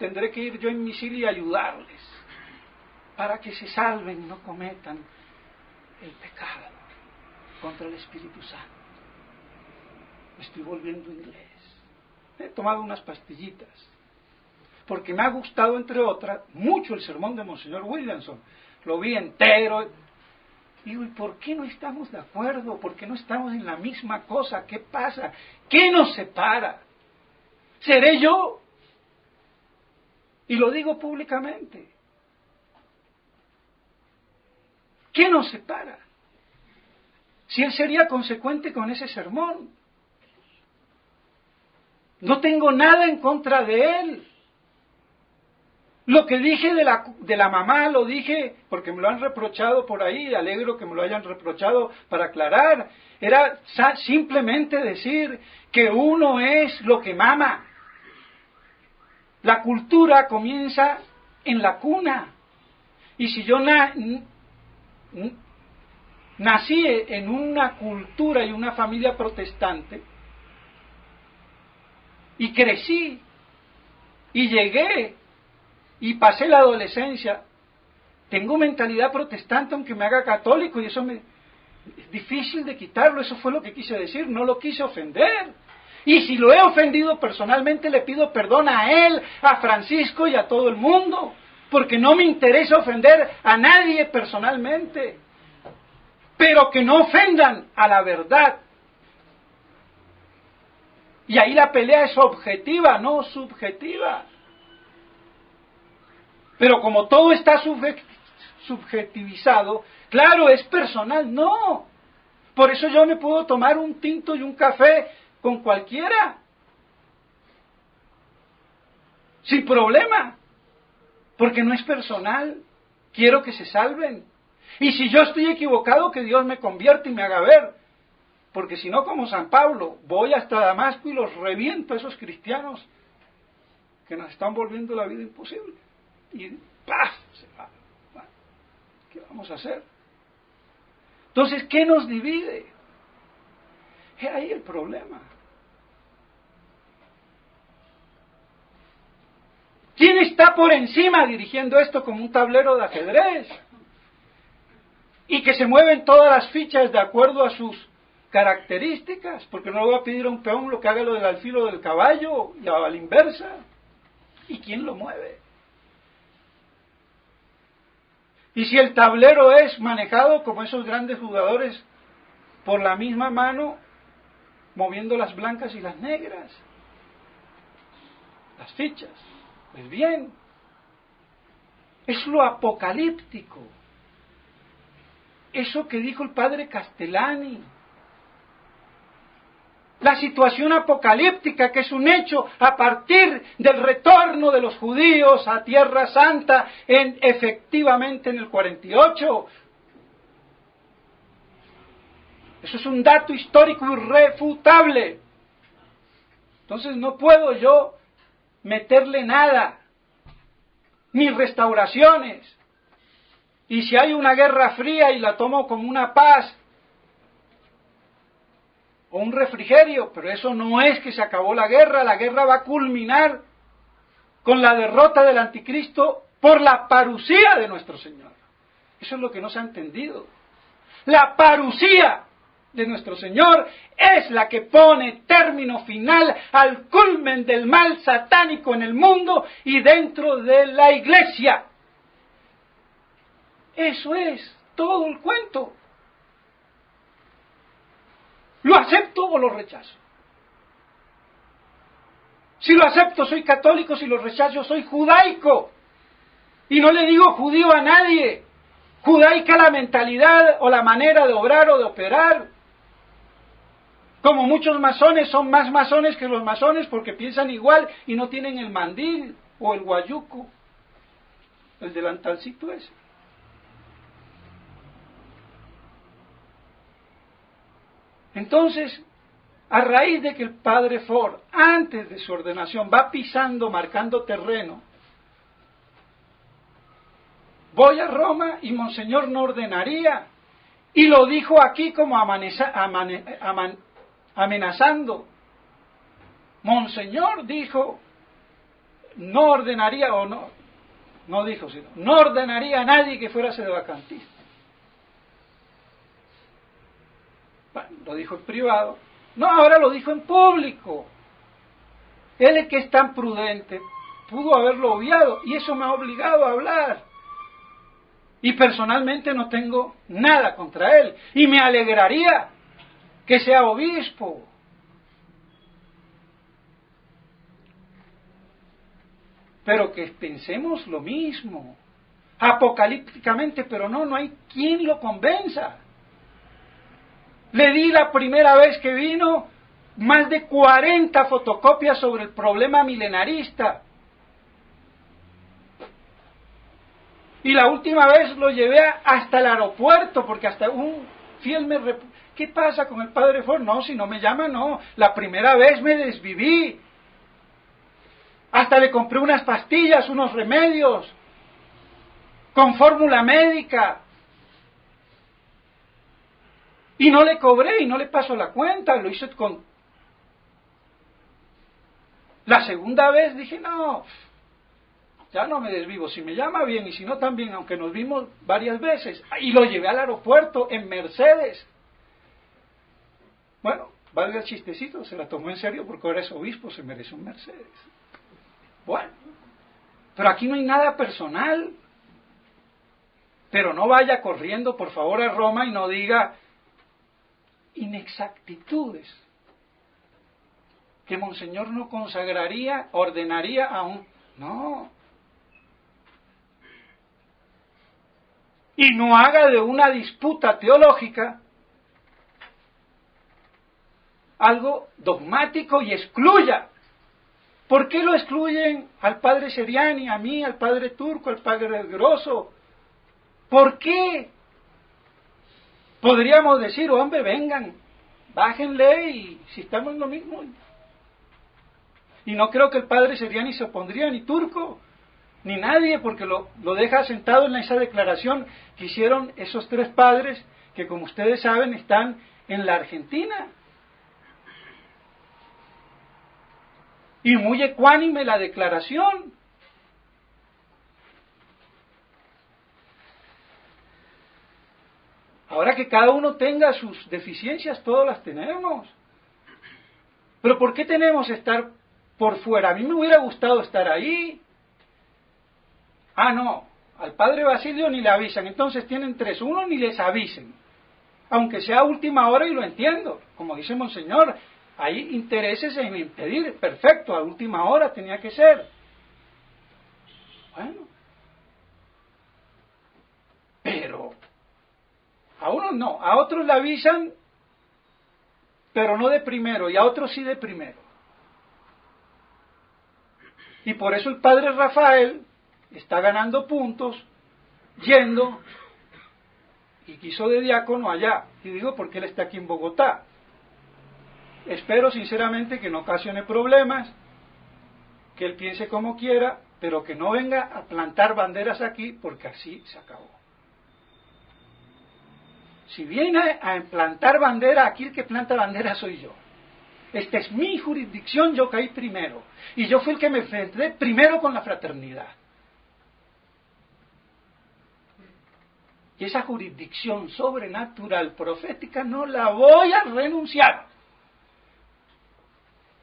tendré que ir yo en misil y ayudarles para que se salven y no cometan el pecado contra el Espíritu Santo. Me estoy volviendo inglés. He tomado unas pastillitas porque me ha gustado, entre otras, mucho el sermón de Monseñor Williamson. Lo vi entero. Digo, ¿y por qué no estamos de acuerdo? ¿Por qué no estamos en la misma cosa? ¿Qué pasa? ¿Qué nos separa? ¿Seré yo? Y lo digo públicamente. ¿Qué nos separa? Si él sería consecuente con ese sermón. No tengo nada en contra de él. Lo que dije de la mamá lo dije porque me lo han reprochado por ahí, alegro que me lo hayan reprochado para aclarar. Era simplemente decir que uno es lo que mama. La cultura comienza en la cuna. Y si yo nací en una cultura y una familia protestante, y crecí, y llegué, y pasé la adolescencia, tengo mentalidad protestante aunque me haga católico, y eso es difícil de quitarlo. Eso fue lo que quise decir, no lo quise ofender. Y si lo he ofendido personalmente, le pido perdón a él, a Francisco y a todo el mundo, porque no me interesa ofender a nadie personalmente, pero que no ofendan a la verdad. Y ahí la pelea es objetiva, no subjetiva. Pero como todo está subjetivizado, claro, es personal, no. Por eso yo me puedo tomar un tinto y un café con cualquiera, sin problema, porque no es personal. Quiero que se salven. Y si yo estoy equivocado, que Dios me convierta y me haga ver. Porque si no, como San Pablo, voy hasta Damasco y los reviento a esos cristianos que nos están volviendo la vida imposible. Y ¡paf! Se va. Bueno, ¿qué vamos a hacer? Entonces, ¿qué nos divide? Es ahí el problema. ¿Quién está por encima dirigiendo esto como un tablero de ajedrez? Y que se mueven todas las fichas de acuerdo a sus características, porque no le voy a pedir a un peón lo que haga lo del alfil del caballo y a la inversa. ¿Y quién lo mueve? Y si el tablero es manejado como esos grandes jugadores por la misma mano, moviendo las blancas y las negras, las fichas, pues bien, es lo apocalíptico. Eso que dijo el padre Castellani, la situación apocalíptica, que es un hecho a partir del retorno de los judíos a Tierra Santa efectivamente en el 48. Eso es un dato histórico irrefutable. Entonces no puedo yo meterle nada, ni restauraciones. Y si hay una guerra fría y la tomo como una paz o un refrigerio, pero eso no es que se acabó la guerra va a culminar con la derrota del anticristo por la parucía de nuestro Señor. Eso es lo que no se ha entendido. La parucía de nuestro Señor es la que pone término final al culmen del mal satánico en el mundo y dentro de la iglesia. Eso es todo el cuento. ¿Lo acepto o lo rechazo? Si lo acepto, soy católico; si lo rechazo, soy judaico. Y no le digo judío a nadie. judaica la mentalidad o la manera de obrar o de operar. Como muchos masones son más masones que los masones porque piensan igual y no tienen el mandil o el guayuco, el delantalcito ese. Entonces, a raíz de que el padre Ford, antes de su ordenación, va pisando, marcando terreno, voy a Roma y Monseñor no ordenaría, y lo dijo aquí como amenazando. Monseñor dijo, no ordenaría, o no dijo, sino, no ordenaría a nadie que fuera sedevacantista. Bueno, lo dijo en privado. No, ahora lo dijo en público. Él, el que es tan prudente, pudo haberlo obviado, y eso me ha obligado a hablar. Y personalmente no tengo nada contra él, y me alegraría que sea obispo. Pero que pensemos lo mismo, apocalípticamente, pero no hay quien lo convenza. Le di la primera vez que vino más de 40 fotocopias sobre el problema milenarista. Y la última vez lo llevé hasta el aeropuerto, porque hasta un fiel me... ¿Qué pasa con el padre Ford? No, si no me llama, no. La primera vez me desviví. Hasta le compré unas pastillas, unos remedios, con fórmula médica. Y no le cobré y no le paso la cuenta, lo hice con... La segunda vez dije, no, ya no me desvivo, si me llama bien y si no también, aunque nos vimos varias veces. Y lo llevé al aeropuerto en Mercedes. Bueno, valga el chistecito, se la tomó en serio porque ahora es obispo, se merece un Mercedes. Bueno, pero aquí no hay nada personal. Pero no vaya corriendo, por favor, a Roma y no diga inexactitudes que Monseñor no consagraría, ordenaría a un... No. Y no haga de una disputa teológica algo dogmático y excluya. ¿Por qué lo excluyen al padre Seriani, a mí, al padre Turco, al padre Grosso? ¿Por qué? Podríamos decir, hombre, vengan, bájenle y si estamos en lo mismo. Y no creo que el padre Seriani se opondría, ni Turco, ni nadie, porque lo deja sentado en esa declaración que hicieron esos tres padres que, como ustedes saben, están en la Argentina. Y muy ecuánime la declaración. Ahora que cada uno tenga sus deficiencias, todas las tenemos. Pero ¿por qué tenemos que estar por fuera? A mí me hubiera gustado estar ahí. Ah, no, al padre Basilio ni le avisan, entonces tienen tres, uno ni les avisen. Aunque sea a última hora y lo entiendo, como dice Monseñor, hay intereses en impedir, perfecto, a última hora tenía que ser. Bueno, pero a unos no, a otros le avisan, pero no de primero, y a otros sí de primero. Y por eso el padre Rafael está ganando puntos, yendo, y quiso de diácono allá. Y digo porque él está aquí en Bogotá. Espero sinceramente que no ocasione problemas, que él piense como quiera, pero que no venga a plantar banderas aquí, porque así se acabó. Si viene a plantar bandera, aquí el que planta bandera soy yo. Esta es mi jurisdicción, yo caí primero. Y yo fui el que me enfrenté primero con la fraternidad. Y esa jurisdicción sobrenatural, profética, no la voy a renunciar.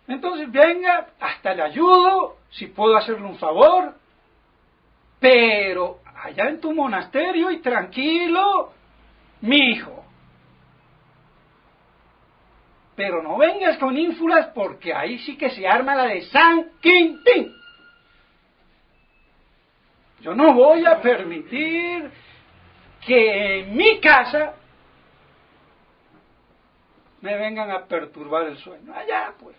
Entonces venga, hasta le ayudo, si puedo hacerle un favor, pero allá en tu monasterio y tranquilo, mi hijo. Pero no vengas con ínfulas porque ahí sí que se arma la de San Quintín. Yo no voy a permitir que en mi casa me vengan a perturbar el sueño. Allá, pues.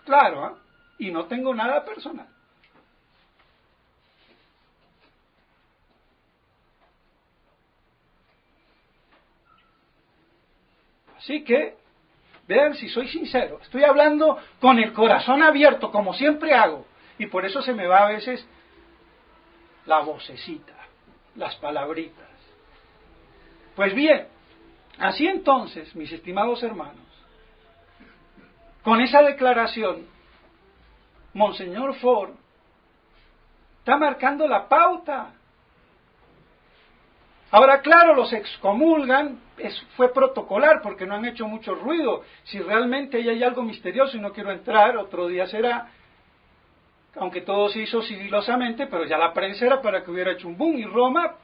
Claro, ¿eh? Y no tengo nada personal. Así que, vean si soy sincero, estoy hablando con el corazón abierto, como siempre hago, y por eso se me va a veces la vocecita, las palabritas. Pues bien, así entonces, mis estimados hermanos, con esa declaración, Monseñor Ford está marcando la pauta. Ahora, claro, los excomulgan, fue protocolar porque no han hecho mucho ruido. Si realmente ahí hay algo misterioso y no quiero entrar, otro día será, aunque todo se hizo sigilosamente, pero ya la prensa era para que hubiera hecho un boom. Y Roma,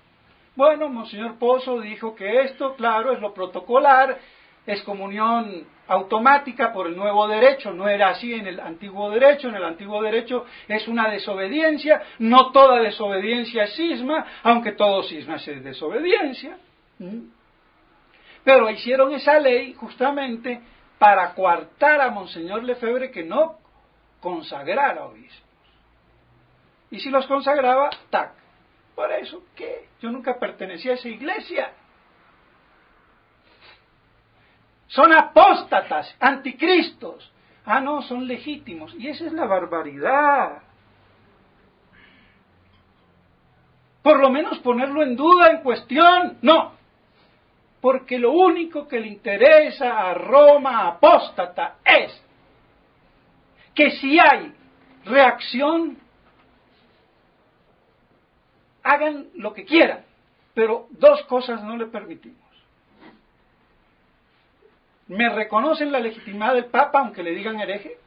bueno, Monseñor Pozo dijo que esto, claro, es lo protocolar, es comunión automática por el nuevo derecho, no era así en el antiguo derecho es una desobediencia, no toda desobediencia es cisma, aunque todo cisma es desobediencia. Pero hicieron esa ley justamente para coartar a Monseñor Lefebvre que no consagrara obispos. Y si los consagraba, tac. Por eso, ¿qué? Yo nunca pertenecía a esa iglesia. Son apóstatas, anticristos. Ah, no, son legítimos. Y esa es la barbaridad. Por lo menos ponerlo en duda, en cuestión. No. Porque lo único que le interesa a Roma apóstata es que si hay reacción, hagan lo que quieran. Pero dos cosas no le permitimos. Me reconocen la legitimidad del Papa, aunque le digan hereje,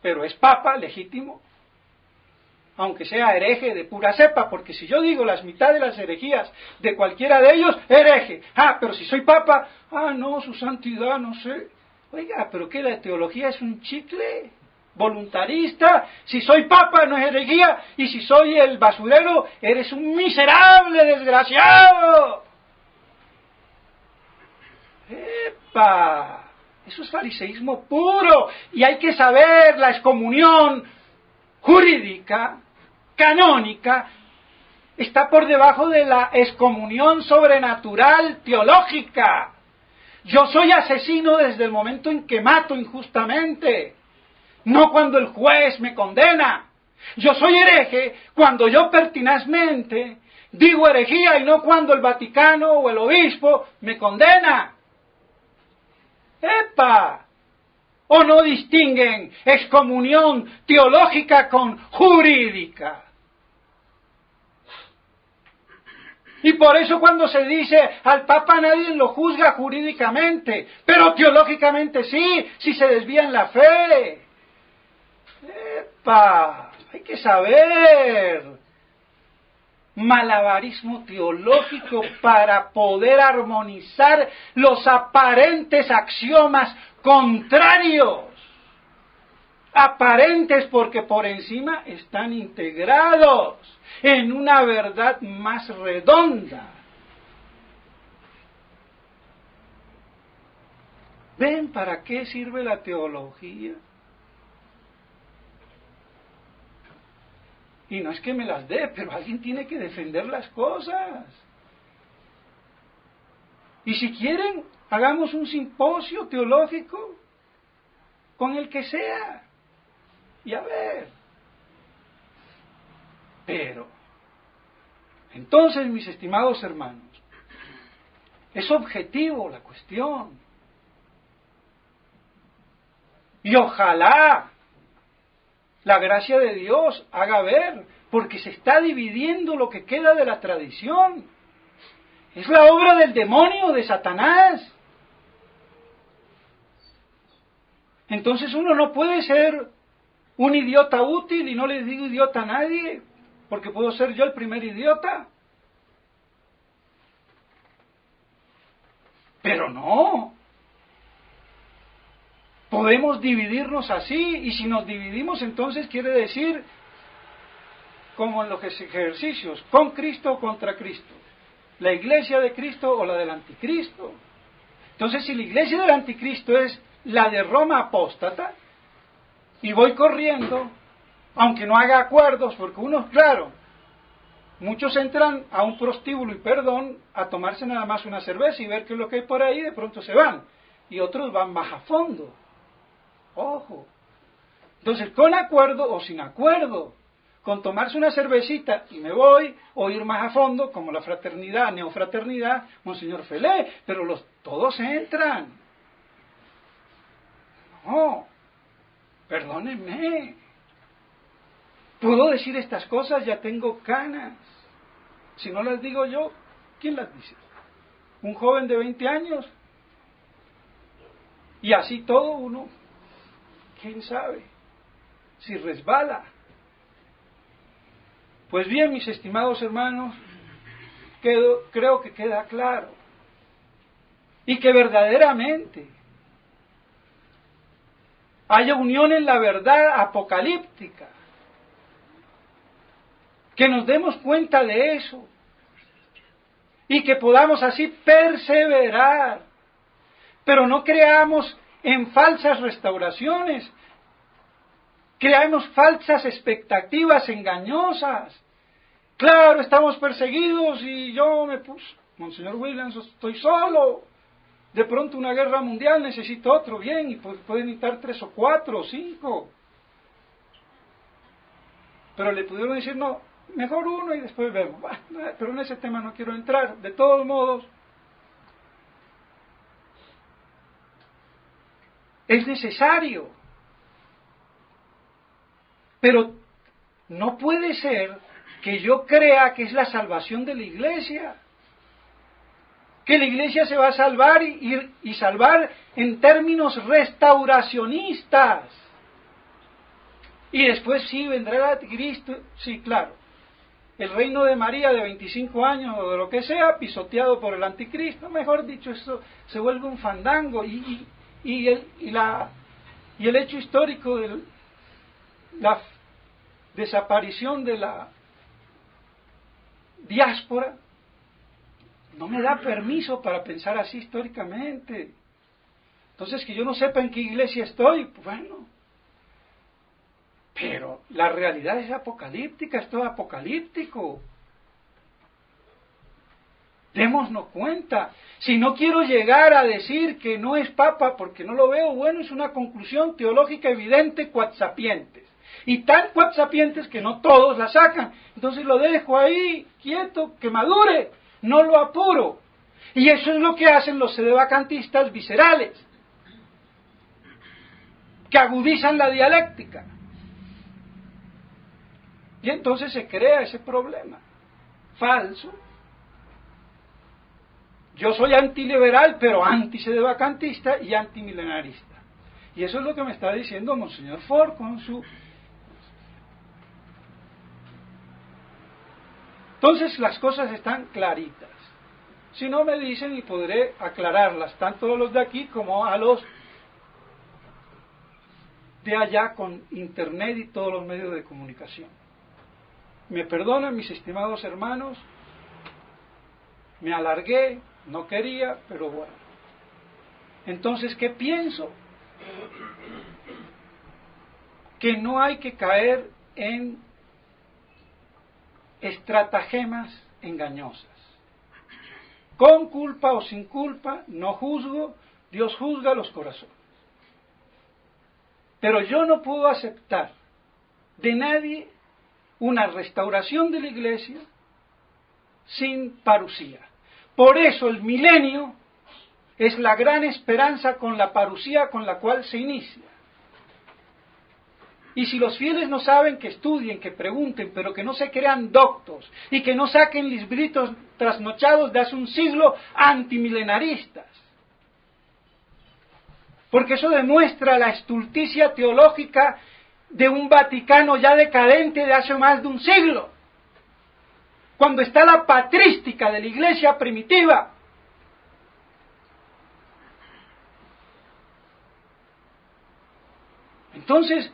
pero es Papa legítimo, aunque sea hereje de pura cepa, porque si yo digo las mitad de las herejías de cualquiera de ellos, hereje. Ah, pero si soy Papa, ah, no, su santidad, no sé. Oiga, pero ¿qué? ¿La teología es un chicle voluntarista? Si soy Papa no es herejía, y si soy el basurero, eres un miserable desgraciado. ¡Epa! Eso es fariseísmo puro, y hay que saber la excomunión jurídica, canónica, está por debajo de la excomunión sobrenatural teológica. Yo soy asesino desde el momento en que mato injustamente, no cuando el juez me condena. Yo soy hereje cuando yo pertinazmente digo herejía y no cuando el Vaticano o el obispo me condena. ¡Epa! ¿O no distinguen excomunión teológica con jurídica? Y por eso cuando se dice al Papa nadie lo juzga jurídicamente, pero teológicamente sí, si se desvía en la fe. ¡Epa! Hay que saber. Malabarismo teológico para poder armonizar los aparentes axiomas contrarios. Aparentes porque por encima están integrados en una verdad más redonda. ¿Ven para qué sirve la teología? Y no es que me las dé, pero alguien tiene que defender las cosas. Y si quieren, hagamos un simposio teológico con el que sea. Y a ver. Pero, entonces, mis estimados hermanos, es objetivo la cuestión. Y ojalá la gracia de Dios haga ver, porque se está dividiendo lo que queda de la tradición. Es la obra del demonio, de Satanás. Entonces uno no puede ser un idiota útil, y no le digo idiota a nadie, porque puedo ser yo el primer idiota. Pero no. Podemos dividirnos así, y si nos dividimos entonces quiere decir como en los ejercicios, con Cristo o contra Cristo, la iglesia de Cristo o la del anticristo. Entonces, si la iglesia del anticristo es la de Roma apóstata, y voy corriendo, aunque no haga acuerdos, porque unos, claro, muchos entran a un prostíbulo y perdón a tomarse nada más una cerveza y ver qué es lo que hay por ahí, de pronto se van, y otros van más a fondo. Ojo. Entonces, con acuerdo o sin acuerdo, con tomarse una cervecita y me voy, o ir más a fondo, como la fraternidad, neofraternidad, Monseñor Felé, pero todos entran. No, perdónenme. Puedo decir estas cosas, ya tengo canas. Si no las digo yo, ¿quién las dice? ¿Un joven de 20 años? Y así todo uno, ¿quién sabe? Si resbala. Pues bien, mis estimados hermanos, creo que queda claro. Y que verdaderamente haya unión en la verdad apocalíptica. Que nos demos cuenta de eso. Y que podamos así perseverar. Pero no creamos en falsas restauraciones. Creamos falsas expectativas engañosas. Claro, estamos perseguidos y yo me puse, Monseñor Williams, estoy solo. De pronto una guerra mundial, necesito otro, bien, y pueden necesitar 3 o 4 o 5. Pero le pudieron decir, no, mejor uno y después vemos. Bueno, pero en ese tema no quiero entrar. De todos modos, es necesario. Pero no puede ser que yo crea que es la salvación de la iglesia. Que la iglesia se va a salvar y salvar en términos restauracionistas. Y después sí, vendrá el anticristo. Sí, claro. El reino de María de 25 años o de lo que sea, pisoteado por el anticristo. Mejor dicho, eso se vuelve un fandango. Y el hecho histórico de la desaparición de la diáspora no me da permiso para pensar así históricamente. Entonces, que yo no sepa en qué iglesia estoy, bueno, pero la realidad es apocalíptica, es todo apocalíptico. Démonos cuenta. Si no quiero llegar a decir que no es papa porque no lo veo, bueno, es una conclusión teológica evidente, cuatsapientes. Y tan cuatsapientes que no todos la sacan. Entonces lo dejo ahí, quieto, que madure. No lo apuro. Y eso es lo que hacen los sedevacantistas viscerales, que agudizan la dialéctica. Y entonces se crea ese problema falso. Yo soy antiliberal, pero antisedevacantista y antimilenarista. Y eso es lo que me está diciendo Monseñor Ford con su... Entonces las cosas están claritas. Si no me dicen y podré aclararlas, tanto a los de aquí como a los de allá con internet y todos los medios de comunicación. Me perdonan mis estimados hermanos, me alargué, no quería, pero bueno. Entonces, ¿qué pienso? Que no hay que caer en estratagemas engañosas. Con culpa o sin culpa, no juzgo, Dios juzga los corazones. Pero yo no puedo aceptar de nadie una restauración de la iglesia sin parusía. Por eso el milenio es la gran esperanza con la parusía con la cual se inicia. Y si los fieles no saben, que estudien, que pregunten, pero que no se crean doctos y que no saquen libritos trasnochados de hace un siglo antimilenaristas. Porque eso demuestra la estulticia teológica de un Vaticano ya decadente de hace más de un siglo. Cuando está la patrística de la iglesia primitiva. Entonces,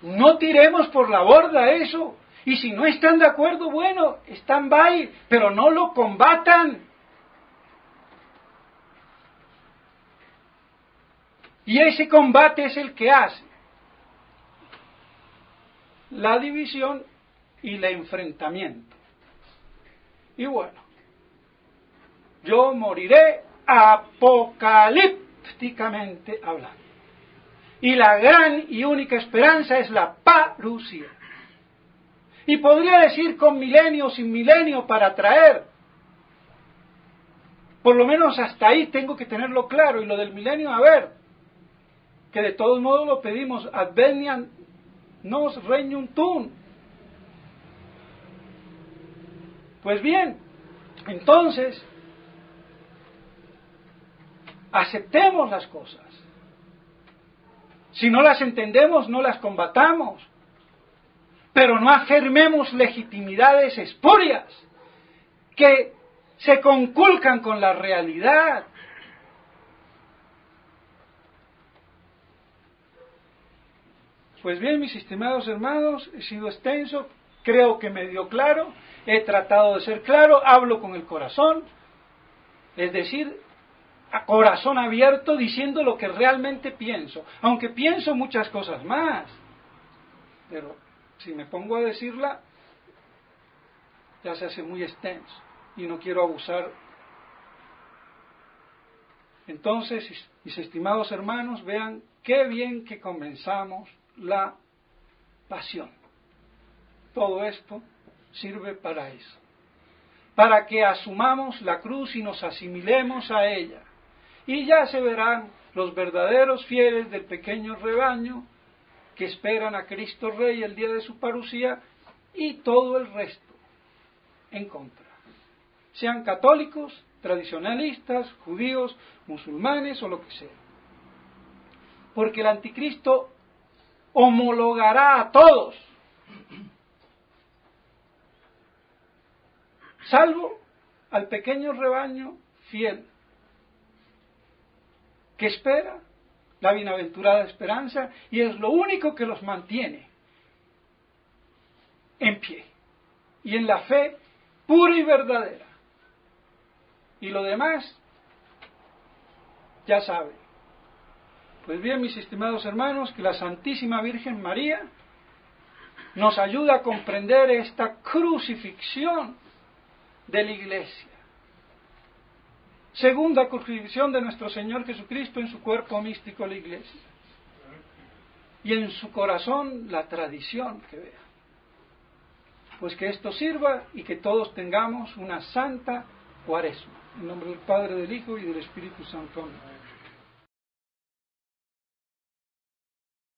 no tiremos por la borda eso. Y si no están de acuerdo, bueno, stand by, pero no lo combatan. Y ese combate es el que hace la división y el enfrentamiento. Y bueno, yo moriré apocalípticamente hablando. Y la gran y única esperanza es la parusía. Y podría decir con milenio o sin milenio para traer. Por lo menos hasta ahí tengo que tenerlo claro. Y lo del milenio, a ver, que de todos modos lo pedimos, adveniat nos regnum tuum. Pues bien, entonces, aceptemos las cosas. Si no las entendemos, no las combatamos. Pero no afirmemos legitimidades espurias que se conculcan con la realidad. Pues bien, mis estimados hermanos, he sido extenso, creo que medio claro, he tratado de ser claro, hablo con el corazón, es decir, a corazón abierto, diciendo lo que realmente pienso, aunque pienso muchas cosas más, pero si me pongo a decirla, ya se hace muy extenso y no quiero abusar. Entonces, mis estimados hermanos, vean qué bien que comenzamos la pasión. Todo esto sirve para eso, para que asumamos la cruz y nos asimilemos a ella. Y ya se verán los verdaderos fieles del pequeño rebaño que esperan a Cristo Rey el día de su parusía, y todo el resto en contra. Sean católicos, tradicionalistas, judíos, musulmanes o lo que sea. Porque el anticristo homologará a todos, salvo al pequeño rebaño fiel, que espera la bienaventurada esperanza, y es lo único que los mantiene en pie y en la fe pura y verdadera. Y lo demás, ya saben. Pues bien, mis estimados hermanos, que la Santísima Virgen María nos ayude a comprender esta crucifixión de la Iglesia. Segunda crucifixión de nuestro Señor Jesucristo en su cuerpo místico, la Iglesia. Y en su corazón, la tradición que vea. Pues que esto sirva y que todos tengamos una santa Cuaresma. En nombre del Padre, del Hijo y del Espíritu Santo. Amén.